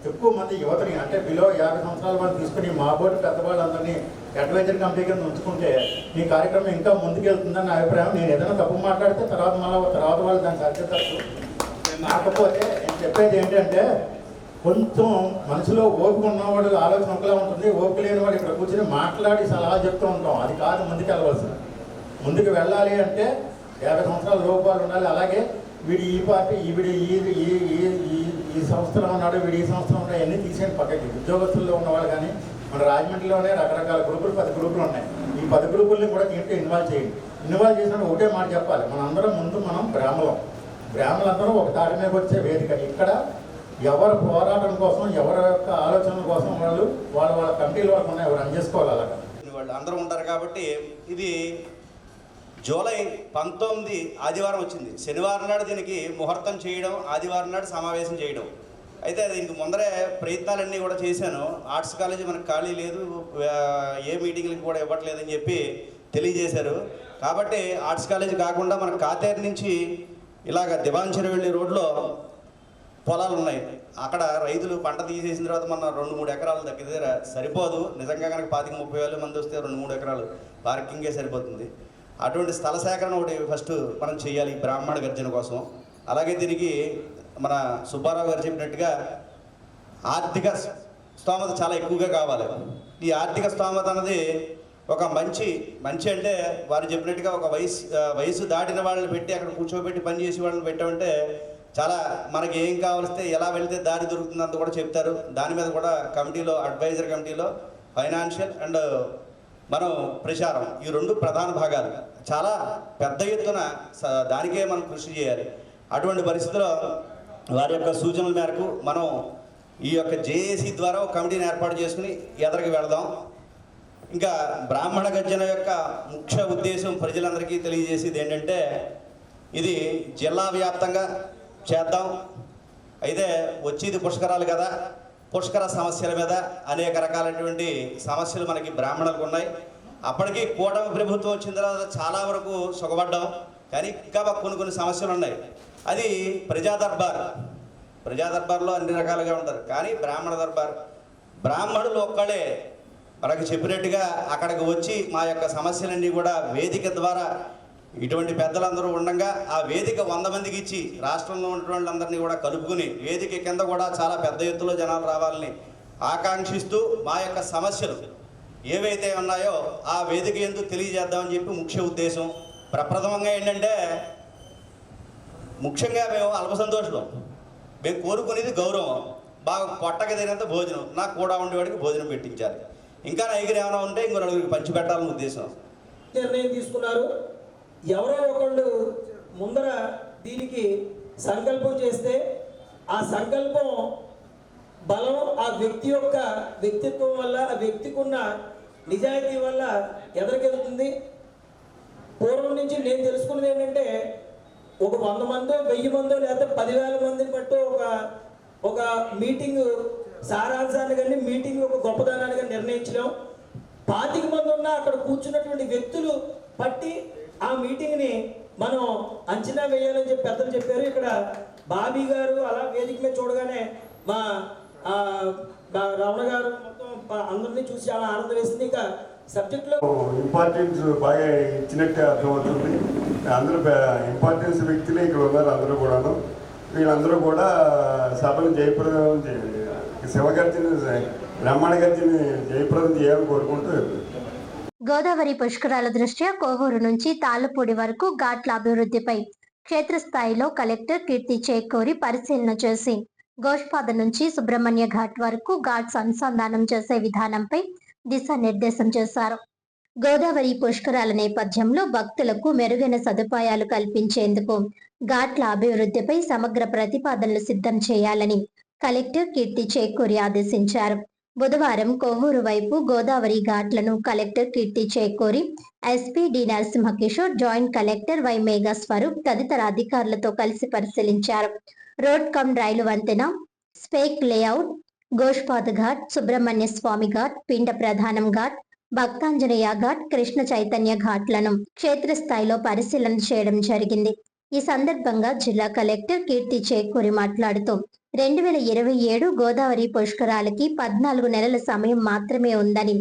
ఎక్కువ మంది యువతని అంటే బిలో 50 సంవత్సరాల వాళ్ళు తీసుకుని మా బోర్డు పెద్దవాళ్ళందరినీ అడ్వైజర్ కమిటీ కింద ఉంచుకుంటే మీ కార్యక్రమం ఇంకా ముందుకెళ్తుందని నా అభిప్రాయం. నేను ఏదైనా తప్పు మాట్లాడితే తర్వాత వాళ్ళు దాన్ని సరిచేస్తారు. కాకపోతే నేను చెప్పేది ఏంటంటే కొంచెం మనసులో ఓపిక ఉన్నవాడు ఆలోచన ఒకలా ఉంటుంది, ఓపిక లేని వాడు ఇక్కడ కూర్చొని మాట్లాడి సలహా చెప్తూ ఉంటాం. అది కాదు ముందుకు వెళ్ళవలసింది. ముందుకు వెళ్ళాలి అంటే 50 సంవత్సరాల లోపాలు ఉండాలి. అలాగే వీడి ఈ పార్టీ వీడి ఈ సంస్థలో ఉన్నాడు, వీడి ఈ సంస్థలో ఉన్నాడు, అన్నీ తీసేయండి పక్కకి. ఉద్యోగస్తుల్లో ఉన్న వాళ్ళు కానీ మన రాజమండ్రిలోనే రకరకాల గ్రూపులు 10 గ్రూపులు ఉన్నాయి. ఈ 10 గ్రూపుల్ని కూడా దీంట్లో ఇన్వాల్వ్ చేయండి. ఇన్వాల్వ్ చేసినప్పుడు ఒకటే మాట చెప్పాలి, మనందరం ముందు మనం బ్రాహ్మణులందరూ ఒక తాటి మీద వచ్చే వేదిక. ఇక్కడ ఎవరి పోరాటం కోసం, ఎవరి యొక్క ఆలోచనల కోసం వాళ్ళ కమిటీలు వాళ్ళకు ఉన్నాయి, ఎవరు చేసుకోవాలి. అలాగా వాళ్ళు అందరూ ఉంటారు కాబట్టి ఇది జూలై 19 ఆదివారం వచ్చింది. శనివారం నాడు దీనికి ముహూర్తం చేయడం, ఆదివారం నాడు సమావేశం చేయడం. అయితే దీనికి ముందరే ప్రయత్నాలన్నీ కూడా చేశాను. ఆర్ట్స్ కాలేజీ మనకు ఖాళీ లేదు, ఏ మీటింగ్లకి కూడా ఇవ్వట్లేదని చెప్పి తెలియజేశారు. కాబట్టి ఆర్ట్స్ కాలేజీ కాకుండా మన కాతేరు నుంచి ఇలాగ దివాంచెరవెల్లి రోడ్లో పొలాలు ఉన్నాయి. అక్కడ రైతులు పంట తీసేసిన తర్వాత మన 2-3 ఎకరాలు దగ్గర సరిపోదు. నిజంగా కనుక 25-30 వేల మంది వస్తే 2-3 ఎకరాలు పార్కింగే సరిపోతుంది. అటువంటి స్థల సేకరణ ఒకటి ఫస్ట్ మనం చేయాలి ఈ బ్రాహ్మణ గర్జన కోసం. అలాగే దీనికి మన సుబ్బారావు గారు చెప్పినట్టుగా ఆర్థిక స్తోమత చాలా ఎక్కువగా కావాలి. ఈ ఆర్థిక స్తోమత అన్నది ఒక మంచి అంటే వారు చెప్పినట్టుగా ఒక వయసు దాటిన వాళ్ళని పెట్టి అక్కడ కూర్చోబెట్టి పనిచేసే వాళ్ళని పెట్టామంటే చాలా మనకి ఏం కావాల్స్తే ఎలా వెళితే దారి దొరుకుతుందంత కూడా చెప్తారు. దాని మీద కూడా కమిటీలో, అడ్వైజర్ కమిటీలో ఫైనాన్షియల్ అండ్ మనం ప్రచారం, ఈ 2 ప్రధాన భాగాలు చాలా పెద్ద ఎత్తున దానికే మనం కృషి చేయాలి. అటువంటి పరిస్థితుల్లో వారి యొక్క సూచనల మేరకు మనం ఈ యొక్క జేఏసీ ద్వారా ఒక కమిటీని ఏర్పాటు చేసుకుని ఎదరికి వెళదాం. ఇంకా బ్రాహ్మణ గర్జన యొక్క ముఖ్య ఉద్దేశం ప్రజలందరికీ తెలియజేసేది ఏంటంటే ఇది జిల్లా వ్యాప్తంగా చేద్దాం. అయితే వచ్చేది పుష్కరాలు కదా, పుష్కర సమస్యల మీద అనేక రకాలైనటువంటి సమస్యలు మనకి బ్రాహ్మణులకు ఉన్నాయి. అప్పటికి కూటమి ప్రభుత్వం వచ్చిన తర్వాత చాలా వరకు సుఖపడ్డాం, కానీ ఇంకా కొన్ని సమస్యలు ఉన్నాయి. అది ప్రజా దర్బార్లో అన్ని రకాలుగా ఉంటారు, కానీ బ్రాహ్మణ దర్బార్ బ్రాహ్మణులు ఒక్కడే మనకు చెప్పినట్టుగా అక్కడికి వచ్చి మా యొక్క సమస్యలన్నీ కూడా వేదిక ద్వారా ఇటువంటి పెద్దలందరూ ఉండగా ఆ వేదిక 100 మందికి ఇచ్చి రాష్ట్రంలో ఉన్న వాళ్ళందరినీ కూడా కలుపుకుని వేదిక కింద కూడా చాలా పెద్ద ఎత్తులో జనాలు రావాలని ఆకాంక్షిస్తూ మా యొక్క సమస్యలు ఏవైతే ఉన్నాయో ఆ వేదిక ఎందుకు తెలియజేద్దామని చెప్పి ముఖ్య ఉద్దేశం. ప్రప్రథమంగా ఏంటంటే ముఖ్యంగా మేము అల్ప సంతోషం, మేము కోరుకునేది గౌరవం, బాగా పొట్టకి తినంత భోజనం, నాకు కూడా ఉండేవాడికి భోజనం పెట్టించాలి, ఇంకా నైగురు ఏమైనా ఉంటే ఇంకో నలుగురికి పంచి పెట్టాలని ఉద్దేశం. నిర్ణయం తీసుకున్నారు. ఎవరో ఒకళ్ళు ముందర దీనికి సంకల్పం చేస్తే ఆ సంకల్పం బలం ఆ వ్యక్తి యొక్క వ్యక్తిత్వం వల్ల, ఆ వ్యక్తికి ఉన్న నిజాయితీ వల్ల ఎదరికెదుగుతుంది. పూర్వం నుంచి నేను తెలుసుకున్నది ఏంటంటే ఒక 100 మందో 1000 మందో లేకపోతే 10,000 మందిని బట్టి ఒక మీటింగ్ సారాంశాన్ని కానీ మీటింగ్ ఒక గొప్పదనాన్ని కానీ నిర్ణయించలేం. 25 మంది ఉన్నా అక్కడ కూర్చున్నటువంటి వ్యక్తులు పట్టి ఆ మీటింగ్ని మనం అంచనా వేయాలని చెప్పి పెద్దలు చెప్పారు. ఇక్కడ బాబీ గారు అలా వేదిక మీద చూడగానే మా రమణ గారు మొత్తం అందరినీ చూసి చాలా ఆనందం వేసింది. ఇంకా సబ్జెక్ట్లో ఇంపార్టెన్స్ బాగా ఇచ్చినట్టే అర్థమవుతుంది. అందరూ ఇంపార్టెన్స్ వ్యక్తులే ఇక్కడ ఉన్నారు. అందరూ కూడాను వీళ్ళందరూ కూడా సభను జయప్రదం శివగర్జన బ్రహ్మాండ గర్జన జయప్రదం చేయాలని కోరుకుంటూ. గోదావరి పుష్కరాల దృష్ట్యా కోవూరు నుంచి తాళ్ళపూడి వరకు ఘాట్ల అభివృద్ధిపై క్షేత్రస్థాయిలో కలెక్టర్ కీర్తి చేకూరి పరిశీలన చేసి గోష్పాద నుంచి సుబ్రహ్మణ్య ఘాట్ వరకు ఘాట్స్ అనుసంధానం చేసే విధానంపై దిశానిర్దేశం చేశారు. గోదావరి పుష్కరాల నేపథ్యంలో భక్తులకు మెరుగైన సదుపాయాలు కల్పించేందుకు ఘాట్ల అభివృద్ధిపై సమగ్ర ప్రతిపాదనలు సిద్ధం చేయాలని కలెక్టర్ కీర్తి చేకూరి ఆదేశించారు. బుధవారం కొవ్వూరు వైపు గోదావరి ఘాట్లను collector Keerthi Chekuri, SP D Narasimha Kishore, joint collector Y Megha Swaroop తదితర అధికారులతో కలిసి పరిశీలించారు. రోడ్ కమ్ రైలు వంతెన, స్పేక్ లేఅవుట్, గోష్పాద్ ఘాట్, సుబ్రహ్మణ్య స్వామి ఘాట్, పిండ ప్రధానం ఘాట్, భక్తాంజనేయ ఘాట్, కృష్ణ చైతన్య ఘాట్లను క్షేత్రస్థాయిలో పరిశీలన చేయడం జరిగింది. ఈ సందర్భంగా జిల్లా కలెక్టర్ కీర్తి చేకూరి మాట్లాడుతూ 2027 గోదావరి పుష్కరాలకి 14 నెలల సమయం మాత్రమే ఉందని,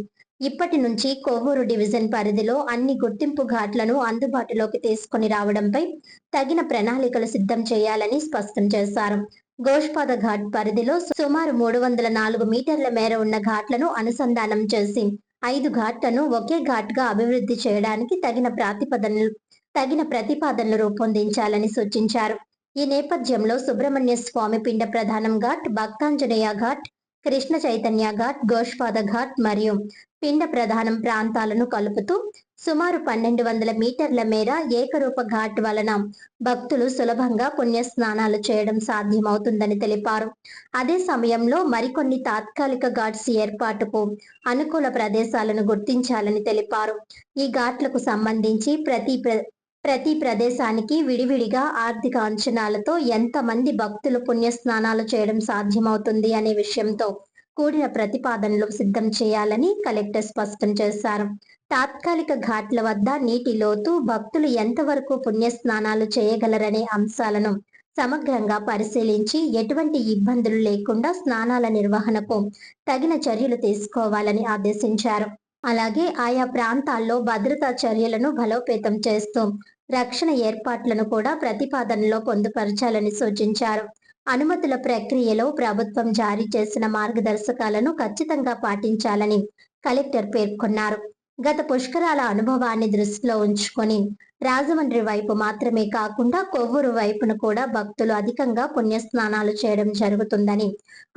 ఇప్పటి నుంచి కొవ్వూరు డివిజన్ పరిధిలో అన్ని గుర్తింపు ఘాట్లను అందుబాటులోకి తీసుకుని రావడంపై తగిన ప్రణాళికలు సిద్ధం చేయాలని స్పష్టం చేశారు. గోష్పాద ఘాట్ పరిధిలో సుమారు 304 మీటర్ల మేర ఉన్న ఘాట్లను అనుసంధానం చేసి 5 ఘాట్లను ఒకే ఘాట్గా అభివృద్ధి చేయడానికి తగిన ప్రతిపాదనలు రూపొందించాలని సూచించారు. ఈ నేపథ్యంలో సుబ్రహ్మణ్య స్వామి పిండ ప్రధానం ఘాట్, భక్తాంజనేయ ఘాట్, కృష్ణ చైతన్య ఘాట్, గోష్పాద ఘాట్ మరియు పిండ ప్రధానం ప్రాంతాలను కలుపుతూ సుమారు 1200 మీటర్ల మేర ఏకరూప ఘాట్ వలన భక్తులు సులభంగా పుణ్య స్నానాలు చేయడం సాధ్యమవుతుందని తెలిపారు. అదే సమయంలో మరికొన్ని తాత్కాలిక ఘాట్స్ ఏర్పాటుకు అనుకూల ప్రదేశాలను గుర్తించాలని తెలిపారు. ఈ ఘాట్లకు సంబంధించి ప్రతి ప్రదేశానికి విడివిడిగా ఆర్థిక అంచనాలతో ఎంతమంది భక్తులు పుణ్య స్నానాలు చేయడం సాధ్యమవుతుంది అనే విషయంతో కూడిన ప్రతిపాదనలు సిద్ధం చేయాలని కలెక్టర్ స్పష్టం చేశారు. తాత్కాలిక ఘాట్ల వద్ద నీటి లోతు, భక్తులు ఎంతవరకు పుణ్య స్నానాలు చేయగలరనే అంశాలను సమగ్రంగా పరిశీలించి ఎటువంటి ఇబ్బందులు లేకుండా స్నానాల నిర్వహణకు తగిన చర్యలు తీసుకోవాలని ఆదేశించారు. అలాగే ఆయా ప్రాంతాల్లో భద్రతా చర్యలను బలోపేతం చేస్తూ రక్షణ ఏర్పాట్లను కూడా ప్రతిపాదనలో పొందుపరచాలని సూచించారు. అనుమతుల ప్రక్రియలో ప్రభుత్వం జారీ చేసిన మార్గదర్శకాలను ఖచ్చితంగా పాటించాలని కలెక్టర్ పేర్కొన్నారు. గత పుష్కరాల అనుభవాన్ని దృష్టిలో ఉంచుకొని రాజమండ్రి వైపు మాత్రమే కాకుండా కొవ్వూరు వైపును కూడా భక్తులు అధికంగా పుణ్యస్నానాలు చేయడం జరుగుతుందని,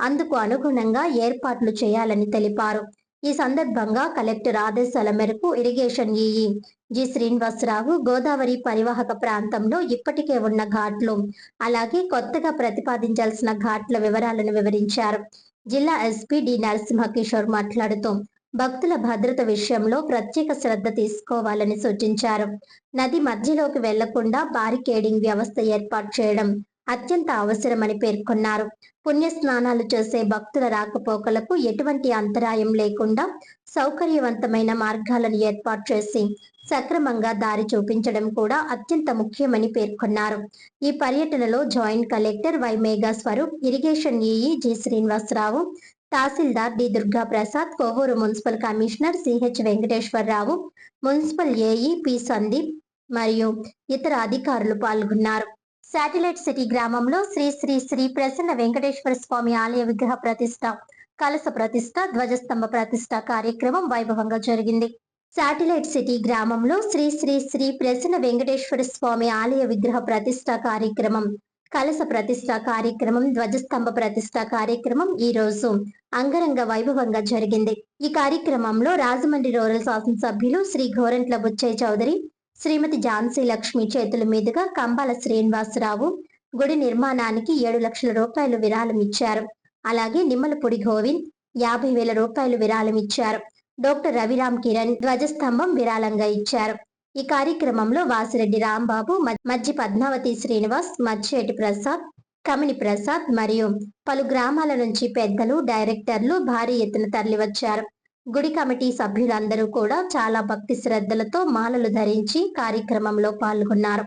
అందుకు అనుగుణంగా ఏర్పాట్లు చేయాలని తెలిపారు. ఈ సందర్భంగా కలెక్టర్ ఆదేశాల మేరకు irrigation EE G Srinivasarao Godavari పరివాహక ప్రాంతంలో ఇప్పటికే ఉన్న ఘాట్లు, అలాగే కొత్తగా ప్రతిపాదించాల్సిన ఘాట్ల వివరాలను వివరించారు. జిల్లా ఎస్పీ డి నరసింహకిషోర్ మాట్లాడుతూ భక్తుల భద్రత విషయంలో ప్రత్యేక శ్రద్ధ తీసుకోవాలని సూచించారు. నది మధ్యలోకి వెళ్లకుండా బారికేడింగ్ వ్యవస్థ ఏర్పాటు చేయడం అత్యంత అవసరమని పేర్కొన్నారు. పుణ్య స్నానాలు చేసే భక్తుల రాకపోకలకు ఎటువంటి అంతరాయం లేకుండా సౌకర్యవంతమైన మార్గాలను ఏర్పాటు చేసి సక్రమంగా దారి చూపించడం కూడా అత్యంత ముఖ్యమని పేర్కొన్నారు. ఈ పర్యటనలో joint collector Y Megha Swaroop, irrigation EE G Srinivasarao, tahsildar D Durga Prasad, Kovvur municipal commissioner CH Venkateswararao, municipal AE P Sandeep మరియు ఇతర అధికారులు పాల్గొన్నారు. శాటిలైట్ సిటీ గ్రామంలో శ్రీ శ్రీ శ్రీ ప్రసన్న వెంకటేశ్వర స్వామి ఆలయ విగ్రహ ప్రతిష్ట, కలశ ప్రతిష్ట, ధ్వజస్తంభ ప్రతిష్ట కార్యక్రమం వైభవంగా జరిగింది. శాటిలైట్ సిటీ గ్రామంలో శ్రీ శ్రీ శ్రీ ప్రసన్న వెంకటేశ్వర స్వామి ఆలయ విగ్రహ ప్రతిష్ట కార్యక్రమం, కలశ ప్రతిష్ట కార్యక్రమం, ధ్వజస్తంభ ప్రతిష్ట కార్యక్రమం ఈ రోజు అంగరంగ వైభవంగా జరిగింది. ఈ కార్యక్రమంలో రాజమండ్రి రూరల్ శాసనసభ్యులు శ్రీ గోరంట్ల బుచ్చయ్య చౌదరి, శ్రీమతి ఝాన్సీ లక్ష్మి చేతుల మీదుగా కంబాల శ్రీనివాసరావు గుడి నిర్మాణానికి 7 లక్షల రూపాయలు విరాళం ఇచ్చారు. అలాగే నిమ్మలపూడి గోవింద్ 50,000 రూపాయలు విరాళం ఇచ్చారు. డాక్టర్ రవిరామ్ కిరణ్ ధ్వజస్తంభం విరాళంగా ఇచ్చారు. ఈ కార్యక్రమంలో వాసిరెడ్డి రాంబాబు, మజ్జి పద్మావతి శ్రీనివాస్, మజ్జేటి ప్రసాద్, కమిని ప్రసాద్ మరియు పలు గ్రామాల నుంచి పెద్దలు, డైరెక్టర్లు భారీ ఎత్తున తరలివచ్చారు. గుడి కమిటీ సభ్యులందరూ కూడా చాలా భక్తి శ్రద్ధలతో మాలలు ధరించి కార్యక్రమంలో పాల్గొన్నారు.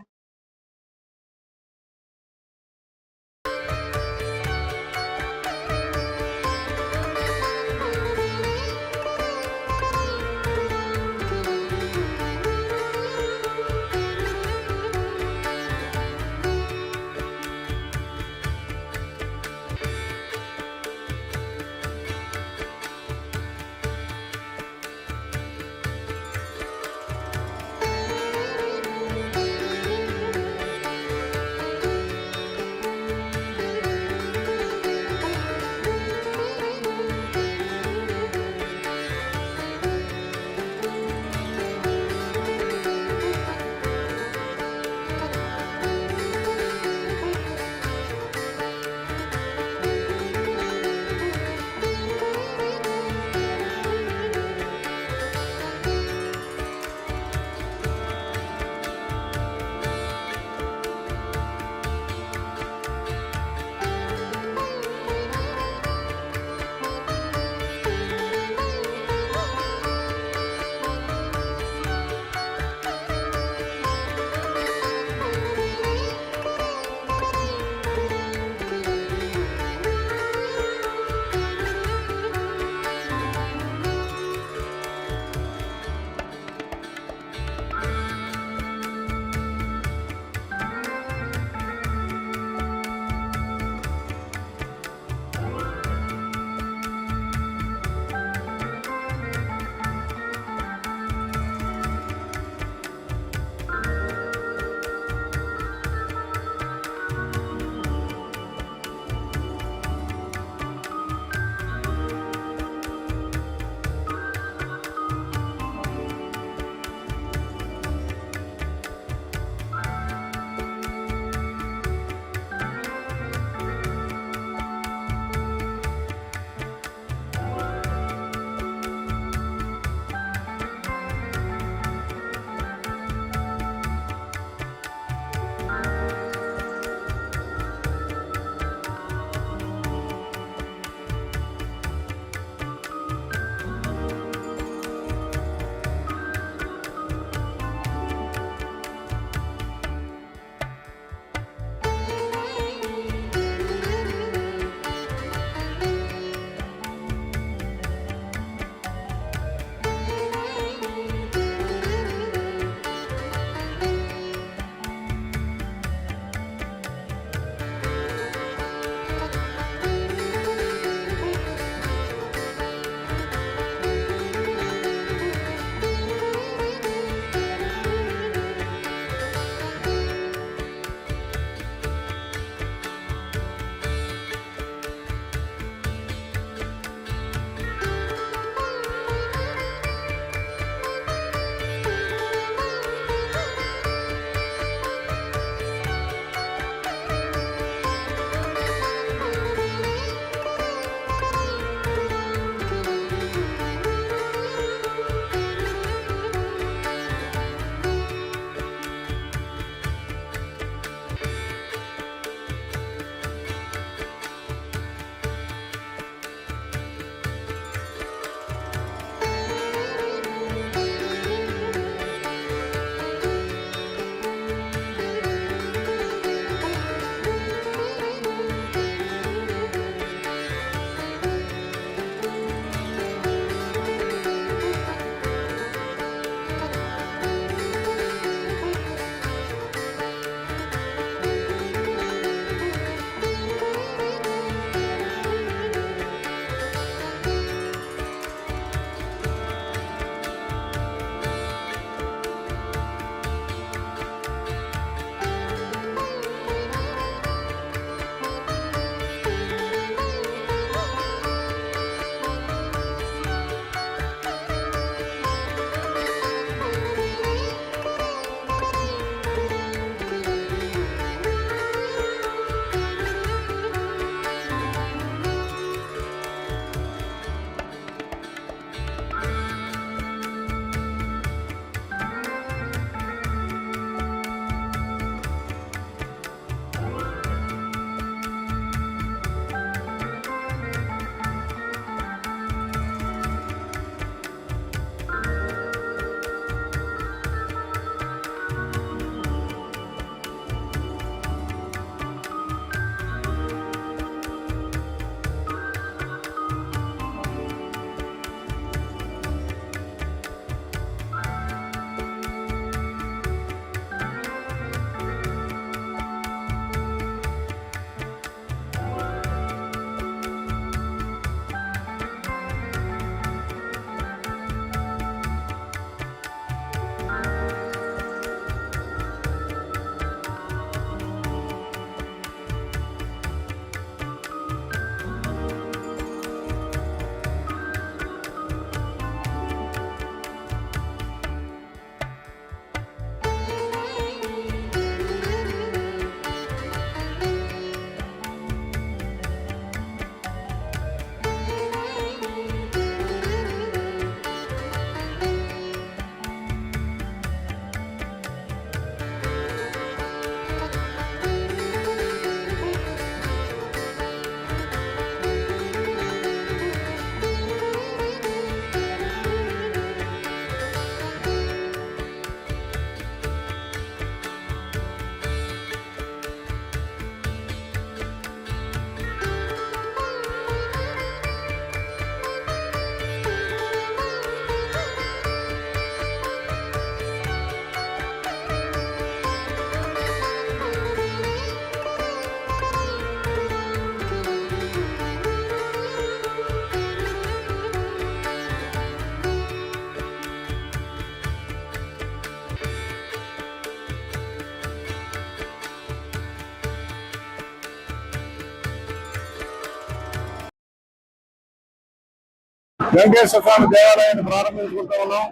వెంకటేశ్వర స్వామి దేవాలయాన్ని ప్రారంభించుకుంటూ ఉన్నాం.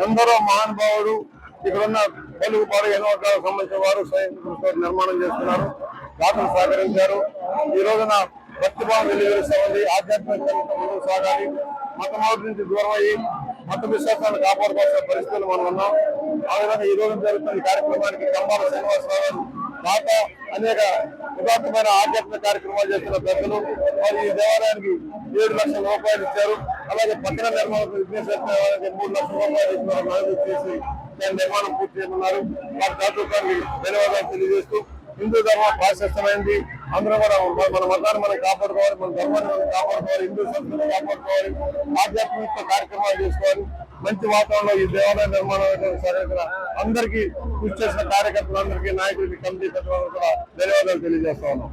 ఎందరో మహానుభావుడు ఇక్కడున్న తెలుగుపాడు ఎన్నోకాలకు సంబంధించిన వారు స్వయం నిర్మాణం చేస్తున్నారు, దాతలు సహకరించారు. ఈ రోజున భక్తిభావం వెలువరిస్తామంది. ఆధ్యాత్మిక ముందుకు సాగాలి. మతమౌటి నుంచి దూరం అయ్యి మత విశ్వాసాలను కాపాడుకోవాల్సిన పరిస్థితులు మనం ఉన్నాం. ఆ విధంగా ఈ రోజు జరుగుతున్న కార్యక్రమానికి కంబాల శ్రీనివాసరావు దాత అనేక ఉదాత్తమైన ఆధ్యాత్మిక కార్యక్రమాలు చేస్తున్న పెద్దలు వారు ఈ దేవాలయానికి 7 లక్షల రూపాయలు ఇచ్చారు. అలాగే పట్టణ నిర్మాణం విఘ్నేశ్వర దేవాలయానికి 3 లక్షల రూపాయలు ఇచ్చిన నగదు చేసి దాని నిర్మాణం పూర్తి చేయనున్నారు. వారి దాతృత్వానికి ధన్యవాదాలు తెలియజేస్తూ హిందూ ధర్మం ప్రాశస్తమైంది. అందరూ కూడా మన మతాన్ని మనం కాపాడుకోవాలి, మన ధర్మాన్ని మనం కాపాడుకోవాలి, హిందూ సంస్కృతిని కాపాడుకోవాలి, ఆధ్యాత్మిక కార్యక్రమాలు చేసుకోవాలి. మంచి వాతావరణంలో ఈ దేవాలయ నిర్మాణం సరైన అందరికీ కృషి చేసిన కార్యకర్తలందరికీ, నాయకులకి, కమిటీ సభ్యులకు కూడా ధన్యవాదాలు తెలియజేస్తా ఉన్నాం.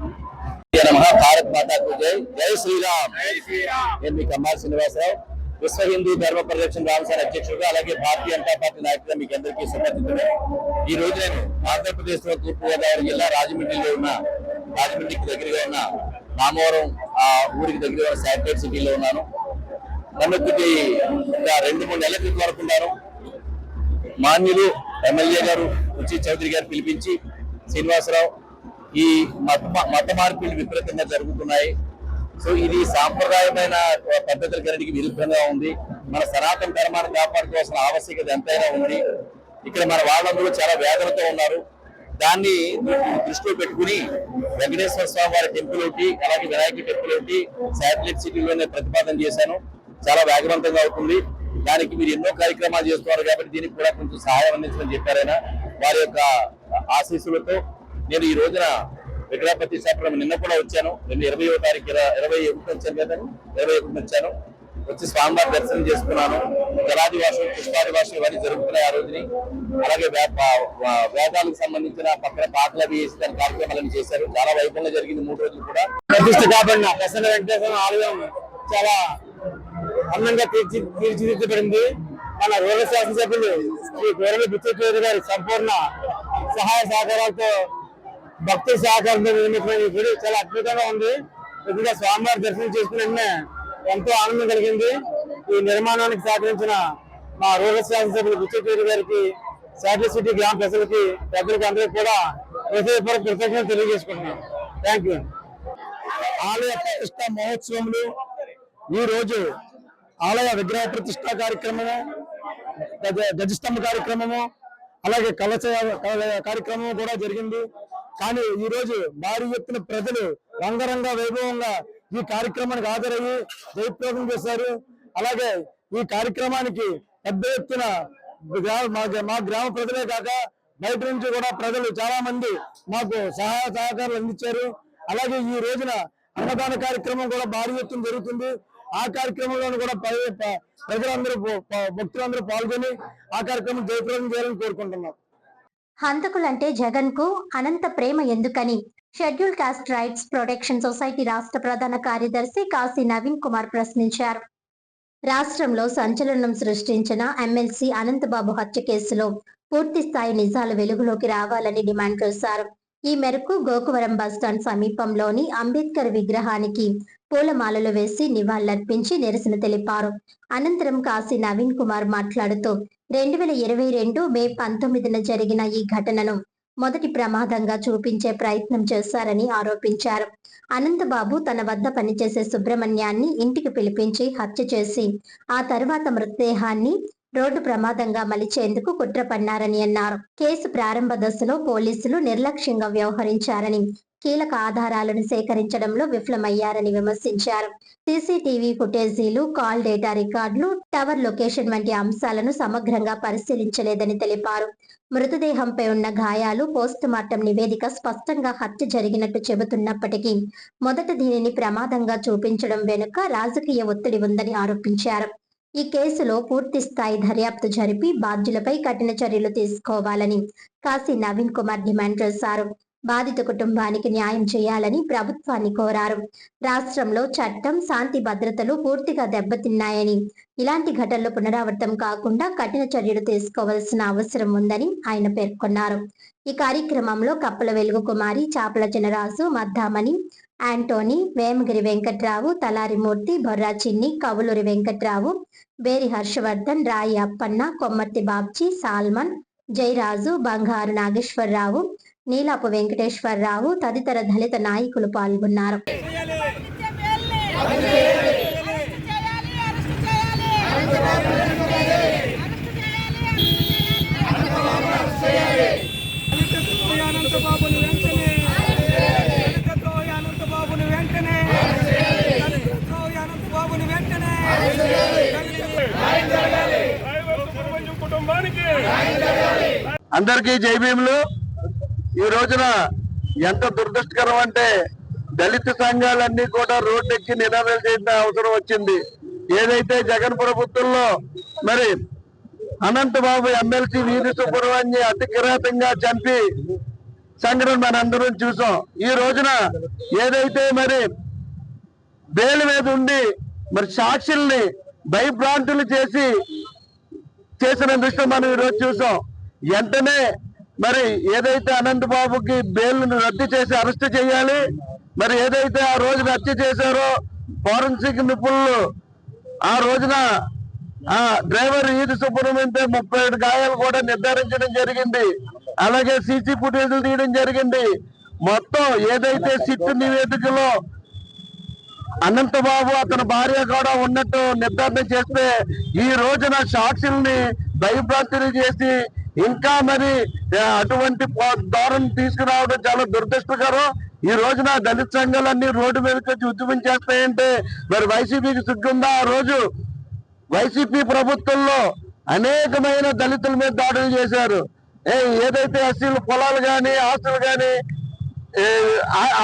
భారత్ మాతాకు జై. జై శ్రీరామ్. నేను మీ కంబాల శ్రీనివాసరావు, విశ్వ హిందూ ధర్మ పరిరక్షణ రామసేన అధ్యక్షుడుగా, అలాగే భారతీయ జనతా పార్టీ నాయకులుగా మీకు అందరికీ సుపరిచితుడు. ఈ రోజు నేను ఆంధ్రప్రదేశ్ లో తూర్పుగోదావరి జిల్లా రాజమండ్రిలో ఉన్న, రాజమండ్రికి దగ్గరగా ఉన్న రామవరం ఊరికి దగ్గరగా ఉన్న శాటిలైట్ సిటీలో ఉన్నాను. నన్ను 2-3 నెలల క్రితం వరకు ఉన్నాను. మాన్యులు ఎమ్మెల్యే గారు రుచి చౌదరి గారు పిలిపించి, శ్రీనివాసరావు ఈ మత మార్పులు విపరీతంగా జరుగుతున్నాయి, సో ఇది సాంప్రదాయమైన పద్ధతులకన్నిటికీ విరుద్ధంగా ఉంది, మన సనాతన ధర్మాన్ని కాపాడుకోవాల్సిన ఆవశ్యకత ఎంతైనా ఉంది, ఇక్కడ మన వాళ్ళందరూ చాలా వేదనతో ఉన్నారు, దాన్ని దృష్టిలో పెట్టుకుని వెంకటేశ్వర స్వామి వారి టెంపుల్ ఒకటి, అలాగే వినాయక టెంపుల్ ఒకటి శాటిలైట్ సిటీలోనే ప్రతిపాదన చేశాను. చాలా వేగవంతంగా అవుతుంది. దానికి మీరు ఎన్నో కార్యక్రమాలు చేస్తున్నారు కాబట్టి దీనికి కూడా కొంచెం సహాయం అందించమని చెప్పారైనా. వారి యొక్క ఆశీస్సులతో నేను ఈ రోజున విగ్రహ ప్రతిష్టాపన నిన్న కూడా వచ్చాను. 21వ తారీఖు 21 వచ్చాను కదండి, 21 వచ్చాను. వచ్చి స్వామివారి దర్శనం చేసుకున్నాను. జలాదివాసం, పుష్పాదివాసం ఇవన్నీ జరుగుతున్నాయి ఆ రోజుని. అలాగే వేదాలకు సంబంధించిన పక్కన పాటలు అవి వేసి దాని కార్యక్రమాలను చేశారు. చాలా వైభవంగా జరిగింది 3 రోజులు కూడా. ప్రతిష్ట కాబడిన ప్రసన్న వెంకటేశ్వర ఆలయం చాలా అందంగా తీర్చిదిద్దబడింది. మన రూరల్ శాసనసభ్యులు శ్రీ గోరెల బుచ్చయ్య గారి సంపూర్ణ సహాయ సహకారాలతో భక్తి సహకారంతో నిర్మితమైన గుడి చాలా అద్భుతంగా ఉంది. ఎక్కువగా స్వామివారి దర్శనం చేసుకున్న ఎంతో ఆనందం కలిగింది. ఈ నిర్మాణానికి సహకరించిన మా రూరల్ శాసనసభ్యులు బుచ్చయ్య గారికి, శాటిలైట్ సిటీ గ్రామ ప్రజలకి, పెద్దలకి అందరికీ కూడా హృదయపూర్వక కృతజ్ఞతలు తెలియజేసుకుంటున్నాం. Thank you. ఆలయ ప్రతిష్ట మహోత్సవంలో ఈ రోజు ఆలయ విగ్రహ ప్రతిష్ట కార్యక్రమము, గజస్తంభ కార్యక్రమము, అలాగే కలశ కార్యక్రమం కూడా జరిగింది. కానీ ఈ రోజు భారీ ఎత్తున ప్రజలు రంగరంగ వైభవంగా ఈ కార్యక్రమానికి హాజరయ్యి జయప్రదం చేశారు. అలాగే ఈ కార్యక్రమానికి పెద్ద ఎత్తున మా గ్రామ ప్రజలే కాక బయట నుంచి కూడా ప్రజలు చాలా మంది మాకు సహాయ సహకారాలు అందించారు. అలాగే ఈ రోజున అన్నదాన కార్యక్రమం కూడా భారీ ఎత్తున జరుగుతుంది. ఆ కార్యక్రమంలో కూడా ప్రజలందరూ, భక్తులందరూ పాల్గొని ఆ కార్యక్రమం జయప్రదం చేయాలని కోరుకుంటున్నాం. హంతకులంటే జగన్ కు అనంత ప్రేమ ఎందుకని schedule caste rights protection society రాష్ట్ర ప్రధాన కార్యదర్శి కాశీ నవీన్ కుమార్ ప్రశ్నించారు. రాష్ట్రంలో సంచలనం సృష్టించిన ఎమ్మెల్సీ అనంతబాబు హత్య కేసులో పూర్తి స్థాయి నిజాలు వెలుగులోకి రావాలని డిమాండ్ చేశారు. ఈ మేరకు గోకువరం బస్టాండ్ సమీపంలోని అంబేద్కర్ విగ్రహానికి పూలమాలలు వేసి నివాళులర్పించి నిరసన తెలిపారు. అనంతరం కాశీ నవీన్ కుమార్ మాట్లాడుతూ 2022 మే 19న జరిగిన ఈ ఘటనను మొదటి ప్రమాదంగా చూపించే ప్రయత్నం చేశారని ఆరోపించారు. అనంతబాబు తన వద్ద పనిచేసే సుబ్రహ్మణ్యాన్ని ఇంటికి పిలిపించి హత్య చేసి ఆ తర్వాత మృతదేహాన్ని రోడ్డు ప్రమాదంగా మలిచేందుకు కుట్ర పన్నారని అన్నారు. కేసు ప్రారంభ దశలో పోలీసులు నిర్లక్ష్యంగా వ్యవహరించారని, కీలక ఆధారాలను సేకరించడంలో విఫలమయ్యారని విమర్శించారు. సీసీటీవీ ఫుటేజీలు, కాల్ డేటా రికార్డులు, టవర్ లొకేషన్ వంటి అంశాలను సమగ్రంగా పరిశీలించలేదని తెలిపారు. మృతదేహంపై ఉన్న గాయాలు, పోస్టుమార్టం నివేదిక స్పష్టంగా హత్య జరిగినట్టు చెబుతున్నప్పటికీ మొదట దీనిని ప్రమాదంగా చూపించడం వెనుక రాజకీయ ఒత్తిడి ఉందని ఆరోపించారు. ఈ కేసులో పూర్తి స్థాయి దర్యాప్తు జరిపి బాధ్యులపై కఠిన చర్యలు తీసుకోవాలని కాశీ నవీన్ కుమార్ డిమాండ్ చేశారు. బాధిత కుటుంబానికి న్యాయం చేయాలని ప్రభుత్వాన్ని కోరారు. రాష్ట్రంలో చట్టం, శాంతి భద్రతలు పూర్తిగా దెబ్బతిన్నాయని, ఇలాంటి ఘటనలు పునరావృతం కాకుండా కఠిన చర్యలు తీసుకోవాల్సిన అవసరం ఉందని ఆయన పేర్కొన్నారు. ఈ కార్యక్రమంలో కప్పల వెలుగు కుమారి, చాపల చినరాజు, మద్దామణి, యాంటోనీ, వేమగిరి వెంకట్రావు, తలారిమూర్తి, బొర్రా చిన్ని, కవులూరి వెంకట్రావు, బేరి హర్షవర్ధన్, రాయి అప్పన్న, కొమ్మర్తి బాబ్జీ, సాల్మన్, జయరాజు, బంగారు నాగేశ్వరరావు, నీలాపు వెంకటేశ్వరరావు తదితర దళిత నాయకులు పాల్గొన్నారు. అందరికీ జై భీములు. ఈ రోజున ఎంత దురదృష్టకరం అంటే దళిత సంఘాలన్నీ కూడా రోడ్డెక్కి నినాదాలు చేసిన అవసరం వచ్చింది. ఏదైతే జగన్ ప్రభుత్వంలో మరి అనంతబాబు ఎమ్మెల్సీ వీధి సుబ్రహ్మణ్యం అతి కిరాతంగా చంపి సంఘటన మనందరం చూసాం. ఈ రోజున ఏదైతే మరి బెయిల్ మీద ఉండి మరి సాక్షుల్ని భయభ్రాంతులు చేసిన దృష్టి మనం ఈరోజు చూసాం. వెంటనే మరి ఏదైతే అనంతబాబుకి బెయిల్ రద్దు చేసి అరెస్ట్ చేయాలి. మరి ఏదైతే ఆ రోజున హత్య చేశారో ఫోరెన్సిక్ నిపుణులు ఆ రోజున ఆ డ్రైవర్ ఈది సుబ్రహ్మణ్యంతో 37 గాయాలు కూడా నిర్ధారించడం జరిగింది. అలాగే సీసీ ఫుటేజ్లు తీయడం జరిగింది. మొత్తం ఏదైతే సిట్టు నివేదికలో అనంతబాబు అతని భార్య కూడా ఉన్నట్టు నిర్ధారణ చేస్తే ఈ రోజున సాక్షుల్ని భయభ్రాంతులు చేసి ఇంకా మరి అటువంటి ధోరణి తీసుకురావడం చాలా దురదృష్టకరం. ఈ రోజున దళిత సంఘాలన్నీ రోడ్డు మీదకి వచ్చి ఉద్యమం చేస్తాయంటే మరి వైసీపీకి సిగ్గుందా? ఆ రోజు వైసీపీ ప్రభుత్వంలో అనేకమైన దళితుల మీద దాడులు చేశారు. ఏదైతే ఎస్సీలు పొలాలు కానీ ఆస్తులు కానీ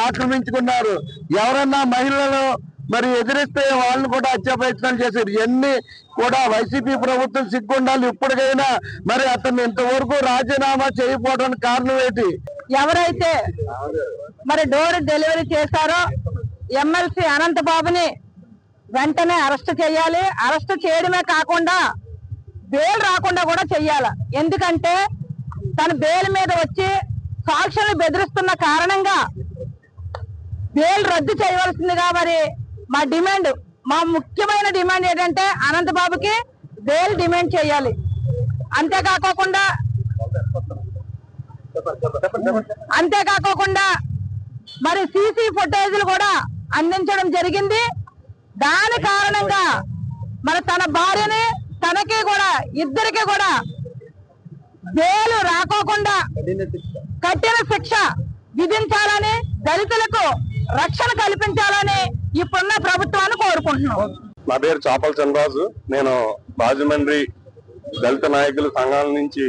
ఆక్రమించుకున్నారు. ఎవరన్నా మహిళలు మరి ఎదిరిస్తే వాళ్ళని కూడా హత్య ప్రయత్నాలు చేశారు. ఇవన్నీ కూడా వైసీపీ ప్రభుత్వం సిగ్గుండాలి. ఇప్పటికైనా మరి అతన్ని ఇంతవరకు రాజీనామా చేయకపోవడానికి కారణం ఏంటి? ఎవరైతే మరి డోర్ డెలివరీ చేశారో ఎమ్మెల్సీ అనంతబాబుని వెంటనే అరెస్ట్ చేయాలి. అరెస్ట్ చేయడమే కాకుండా బెయిల్ రాకుండా కూడా చెయ్యాలి. ఎందుకంటే తన బెయిల్ మీద వచ్చి సాక్షులను బెదిరిస్తున్న కారణంగా బెయిల్ రద్దు చేయవలసిందిగా మరి మా ముఖ్యమైన డిమాండ్ ఏంటంటే అనంతబాబుకి బెయిల్ డిమాండ్ చేయాలి. అంతేకాకుండా మరి సీసీ ఫుటేజ్లు కూడా అందించడం జరిగింది. దాని కారణంగా మరి తన భార్యని తనకి కూడా ఇద్దరికి కూడా బెయిల్ రాకోకుండా కఠిన శిక్ష విధించాలని, దళితులకు రక్షణ కల్పించాలని ఇప్పుడున్న ప్రభుత్వాన్ని కోరుకుంటున్నాం. నా పేరు చాపల చంద్రరాజు. నేను రాజమండ్రి దళిత నాయకుల సంఘాల నుంచి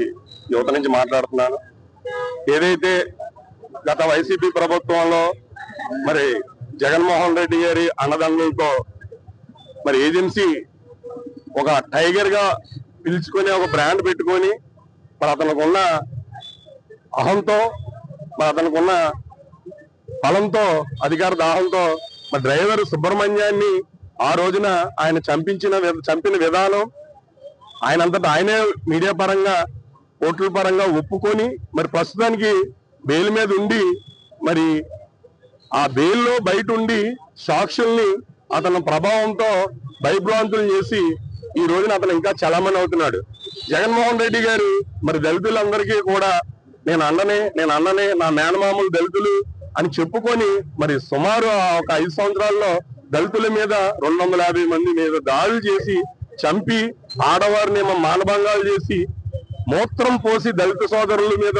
యువత నుంచి మాట్లాడుతున్నాను. ఏదైతే గత వైసీపీ ప్రభుత్వంలో మరి జగన్మోహన్ రెడ్డి గారి అన్నదండలతో మరి ఏజెన్సీ ఒక టైగర్ గా పిలుచుకొని ఒక బ్రాండ్ పెట్టుకొని మరి అతనికి ఉన్న అహంతో మరి అతనికి ఉన్న బలంతో అధికార దాహంతో మరి డ్రైవర్ సుబ్రహ్మణ్యాన్ని ఆ రోజున ఆయన చంపిన విధానం ఆయనంతటా ఆయనే మీడియా పరంగా కోర్టుల పరంగా ఒప్పుకొని మరి ప్రస్తుతానికి బెయిల్ మీద ఉండి మరి ఆ బెయిల్లో బయట ఉండి సాక్షుల్ని అతని ప్రభావంతో భయభ్రాంతులు చేసి ఈ రోజున అతను ఇంకా చలామణి అవుతున్నాడు. జగన్మోహన్ రెడ్డి గారు మరి దళితులందరికీ కూడా నేను అన్ననే నా మేనమామలు దళితులు అని చెప్పుకొని మరి సుమారు ఒక 5 సంవత్సరాల్లో దళితుల మీద 250 మంది మీద దాడులు చేసి చంపి ఆడవారిని మానభంగాలు చేసి మూత్రం పోసి దళిత సోదరుల మీద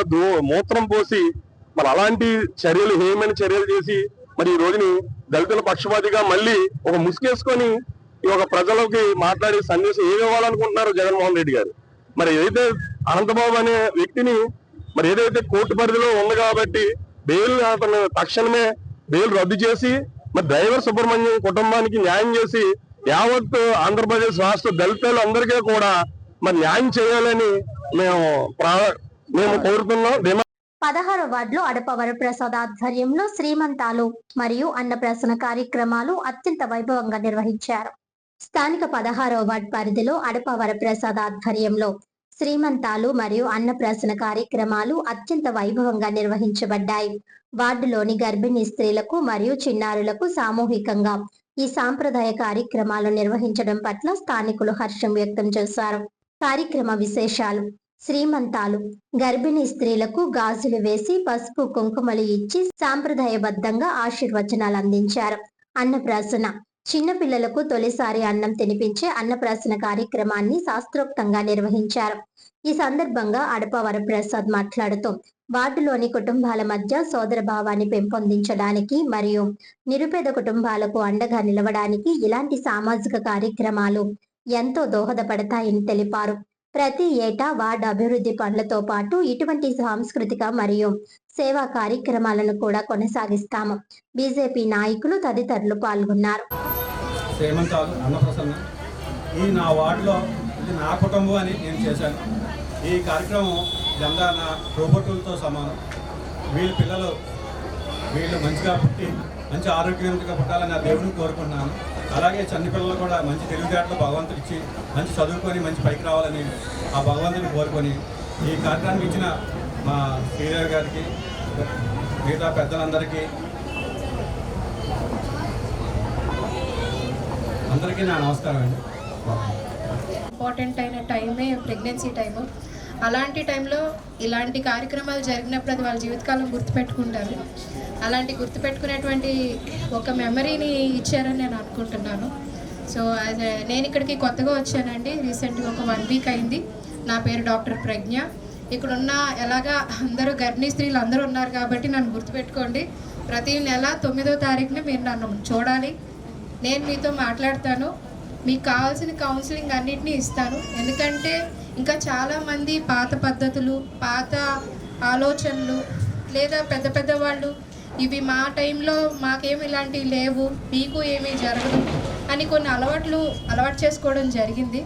మూత్రం పోసి మరి అలాంటి చర్యలు హేయమైన చర్యలు చేసి మరి ఈ రోజుని దళితుల పక్షపాతిగా మళ్ళీ ఒక ముసుగేసుకొని ఈ ఒక ప్రజలకి మాట్లాడే సందేశం ఏమి ఇవ్వాలనుకుంటున్నారు జగన్మోహన్ రెడ్డి గారు. మరి ఏదైతే అనంతబాబు అనే వ్యక్తిని మరి ఏదైతే కోర్టు పరిధిలో ఉంది కాబట్టి బెయిల్ అతను తక్షణమే బెయిల్ రద్దు చేసి మరి డ్రైవర్ సుబ్రహ్మణ్యం కుటుంబానికి న్యాయం చేసి యావత్ ఆంధ్రప్రదేశ్ రాష్ట్ర దళితులు అందరికీ కూడా మరి న్యాయం చేయాలని మేము కోరుతున్నాం. 16వ వార్డులో అడప వరప్రసాద్ ఆధ్వర్యంలో శ్రీమంతాలు మరియు అన్నప్రాసన కార్యక్రమాలు అత్యంత వైభవంగా నిర్వహించారు. స్థానిక 16వ వార్డు పరిధిలో అడప వరప్రసాద్ ఆధ్వర్యంలో శ్రీమంతాలు మరియు అన్నప్రాసన కార్యక్రమాలు అత్యంత వైభవంగా నిర్వహించబడ్డాయి. వార్డులోని గర్భిణీ స్త్రీలకు మరియు చిన్నారులకు సామూహికంగా ఈ సాంప్రదాయ కార్యక్రమాలు నిర్వహించడం పట్ల స్థానికులు హర్షం వ్యక్తం చేశారు. కార్యక్రమ విశేషాలు: శ్రీమంతాలు గర్భిణీ స్త్రీలకు గాజులు వేసి పసుపు కుంకుమలు ఇచ్చి సాంప్రదాయబద్ధంగా ఆశీర్వచనాలు అందించారు. అన్నప్రాసన చిన్నపిల్లలకు తొలిసారి అన్నం తినిపించే అన్నప్రాసన కార్యక్రమాన్ని శాస్త్రోక్తంగా నిర్వహించారు. ఈ సందర్భంగా అడప వరప్రసాద్ మాట్లాడుతూ వార్డులోని కుటుంబాల మధ్య సోదర భావాన్ని పెంపొందించడానికి మరియు నిరుపేద కుటుంబాలకు అండగా నిలవడానికి ఇలాంటి సామాజిక కార్యక్రమాలు ఎంతో దోహదపడతాయని తెలిపారు. ప్రతి ఏటా వార్డు అభివృద్ధి పనులతో పాటు ఇటువంటి సాంస్కృతిక మరియు సేవా కార్యక్రమాలను కూడా కొనసాగిస్తాము. బీజేపీ నాయకులు తదితరులు పాల్గొన్నారు. శ్రీమంతాలు అన్నప్రసన్న ఈ నా వార్డులో ఇది నా కుటుంబం అని నేను చేశాను. ఈ కార్యక్రమం జందా నా రోబోటులతో సమానం. వీళ్ళు మంచిగా పుట్టి మంచి ఆరోగ్యవంతంగా పుట్టాలని నా దేవుడిని కోరుకుంటున్నాను. అలాగే చిన్నపిల్లలు కూడా మంచి తెలివితేటలు భగవంతుడు ఇచ్చి మంచి చదువుకొని మంచి పైకి రావాలని ఆ భగవంతుని కోరుకొని ఈ కార్యక్రమానికి ఇచ్చిన మా శ్రీదేవి గారికి, మిగతా పెద్దలందరికీ, అందరికీ నా నమస్కారం అండి. ఇంపార్టెంట్ అయిన టైమే ప్రెగ్నెన్సీ టైము. అలాంటి టైంలో ఇలాంటి కార్యక్రమాలు జరిగినప్పుడు అది వాళ్ళ జీవితకాలం గుర్తుపెట్టుకుంటారు. అలాంటి గుర్తుపెట్టుకునేటువంటి ఒక మెమరీని ఇచ్చారని నేను అనుకుంటున్నాను. సో నేను ఇక్కడికి కొత్తగా వచ్చానండి. రీసెంట్గా ఒక 1 వీక్ అయింది. నా పేరు డాక్టర్ ప్రజ్ఞ. ఇక్కడున్న ఎలాగా అందరూ గర్భిణీ స్త్రీలు అందరూ ఉన్నారు కాబట్టి నన్ను గుర్తుపెట్టుకోండి. ప్రతి నెల 9వ తారీఖున మీరు నన్ను చూడాలి. నేను మీతో మాట్లాడతాను. మీకు కావాల్సిన కౌన్సిలింగ్ అన్నిటినీ ఇస్తాను. ఎందుకంటే ఇంకా చాలామంది పాత పద్ధతులు, పాత ఆలోచనలు, లేదా పెద్ద పెద్దవాళ్ళు ఇవి మా టైంలో మాకేమి ఇలాంటివి లేవు, మీకు ఏమీ జరగదు అని కొన్ని అలవాటు చేసుకోవడం జరిగింది.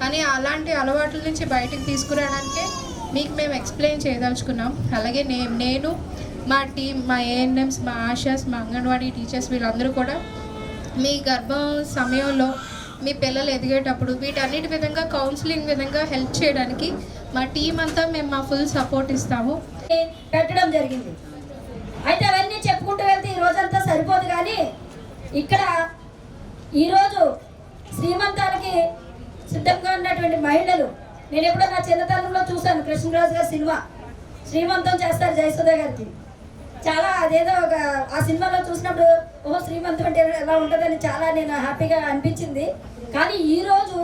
కానీ అలాంటి అలవాట్ల నుంచి బయటికి తీసుకురావడానికే మీకు మేము ఎక్స్ప్లెయిన్ చేయదలుచుకున్నాం. అలాగే నేను మా టీం, మా ఏఎన్ఎంస్, మా ఆశాస్, మా అంగన్వాడీ టీచర్స్ వీళ్ళందరూ కూడా మీ గర్భం సమయంలో మీ పిల్లలు ఎదిగేటప్పుడు వీటన్నిటి విధంగా కౌన్సిలింగ్ విధంగా హెల్ప్ చేయడానికి మా టీం అంతా మేము మా ఫుల్ సపోర్ట్ ఇస్తాము. పెట్టడం జరిగింది. అయితే అవన్నీ చెప్పుకుంటూ వెళ్తే ఈ రోజంతా సరిపోదు. కానీ ఇక్కడ ఈరోజు శ్రీమంతాలకి సిద్ధంగా ఉన్నటువంటి మహిళలు, నేను ఎప్పుడో నా చిన్నతనంలో చూశాను. కృష్ణరాజు గారి సినిమా శ్రీమంతం చేస్తారు జయసుధ గారికి. చాలా అదేదో ఒక ఆ సినిమాలో చూసినప్పుడు ఓహో శ్రీమంతం అంటే ఎలా ఉంటుందని చాలా నేను హ్యాపీగా అనిపించింది. కానీ ఈరోజు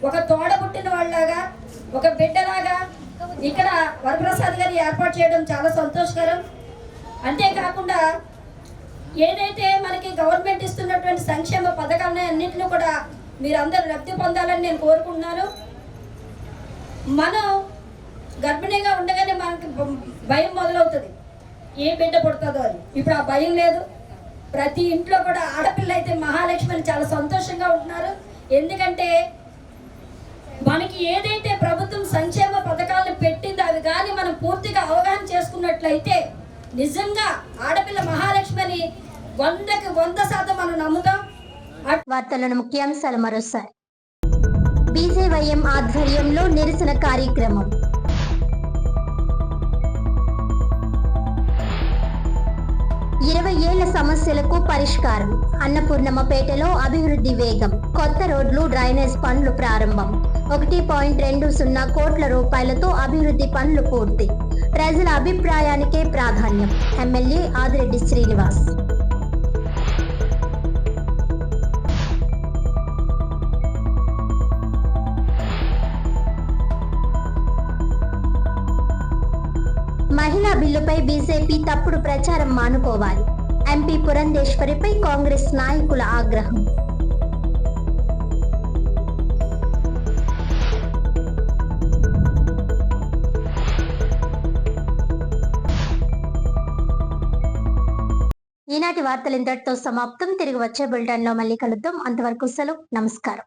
ఒక తోడబుట్టిన వాళ్ళలాగా, ఒక బిడ్డలాగా ఇక్కడ వరప్రసాద్ గారి ఏర్పాటు చేయడం చాలా సంతోషకరం. అంతేకాకుండా ఏదైతే మనకి గవర్నమెంట్ ఇస్తున్నటువంటి సంక్షేమ పథకాలని అన్నింటినీ కూడా మీరందరూ లబ్ధి పొందాలని నేను కోరుకుంటున్నాను. మనం గర్భిణీగా ఉండగానే మనకి భయం మొదలవుతుంది, ఏ బిడ్డ పుడుతుందో అని. ఇప్పుడు ఆ భయం లేదు. ప్రతి ఇంట్లో కూడా ఆడపిల్ల అయితే మహాలక్ష్మి అని చాలా సంతోషంగా ఉంటున్నారు. ఎందుకంటే మనకి ఏదైతే ప్రభుత్వం సంక్షేమ పథకాలను పెట్టిందో అవి కానీ మనం పూర్తిగా అవగాహన చేసుకున్నట్లయితే నిజంగా ఆడపిల్ల మహాలక్ష్మి అని 100కి 100% మనం నమ్ముతాం. వార్తలను ముఖ్యాంశాలు మరోసారి. బీజేవైఎం ఆధ్వర్యంలో నిరసన కార్యక్రమం. ఏళ్ల సమస్యలకు పరిష్కారం. అన్నపూర్ణమ్మపేటలో అభివృద్ధి వేగం. కొత్త రోడ్లు, డ్రైనేజ్ పనులు ప్రారంభం. 1.20 కోట్ల రూపాయలతో అభివృద్ధి పనులు పూర్తి. ప్రజల అభిప్రాయానికే ప్రాధాన్యం. ఎమ్మెల్యే ఆదిరెడ్డి శ్రీనివాస్. మహిళా బిల్లుపై బీజేపీ తప్పుడు ప్రచారం మానుకోవాలి. ఎంపీ పురంధేశ్వరిపై కాంగ్రెస్ నాయకుల ఆగ్రహం. ఈనాటి వార్తలు ఇంతటితో సమాప్తం. తిరిగి వచ్చే బులెటిన్లో మళ్ళీ కలుద్దాం. అంతవరకు సెలవు. నమస్కారం.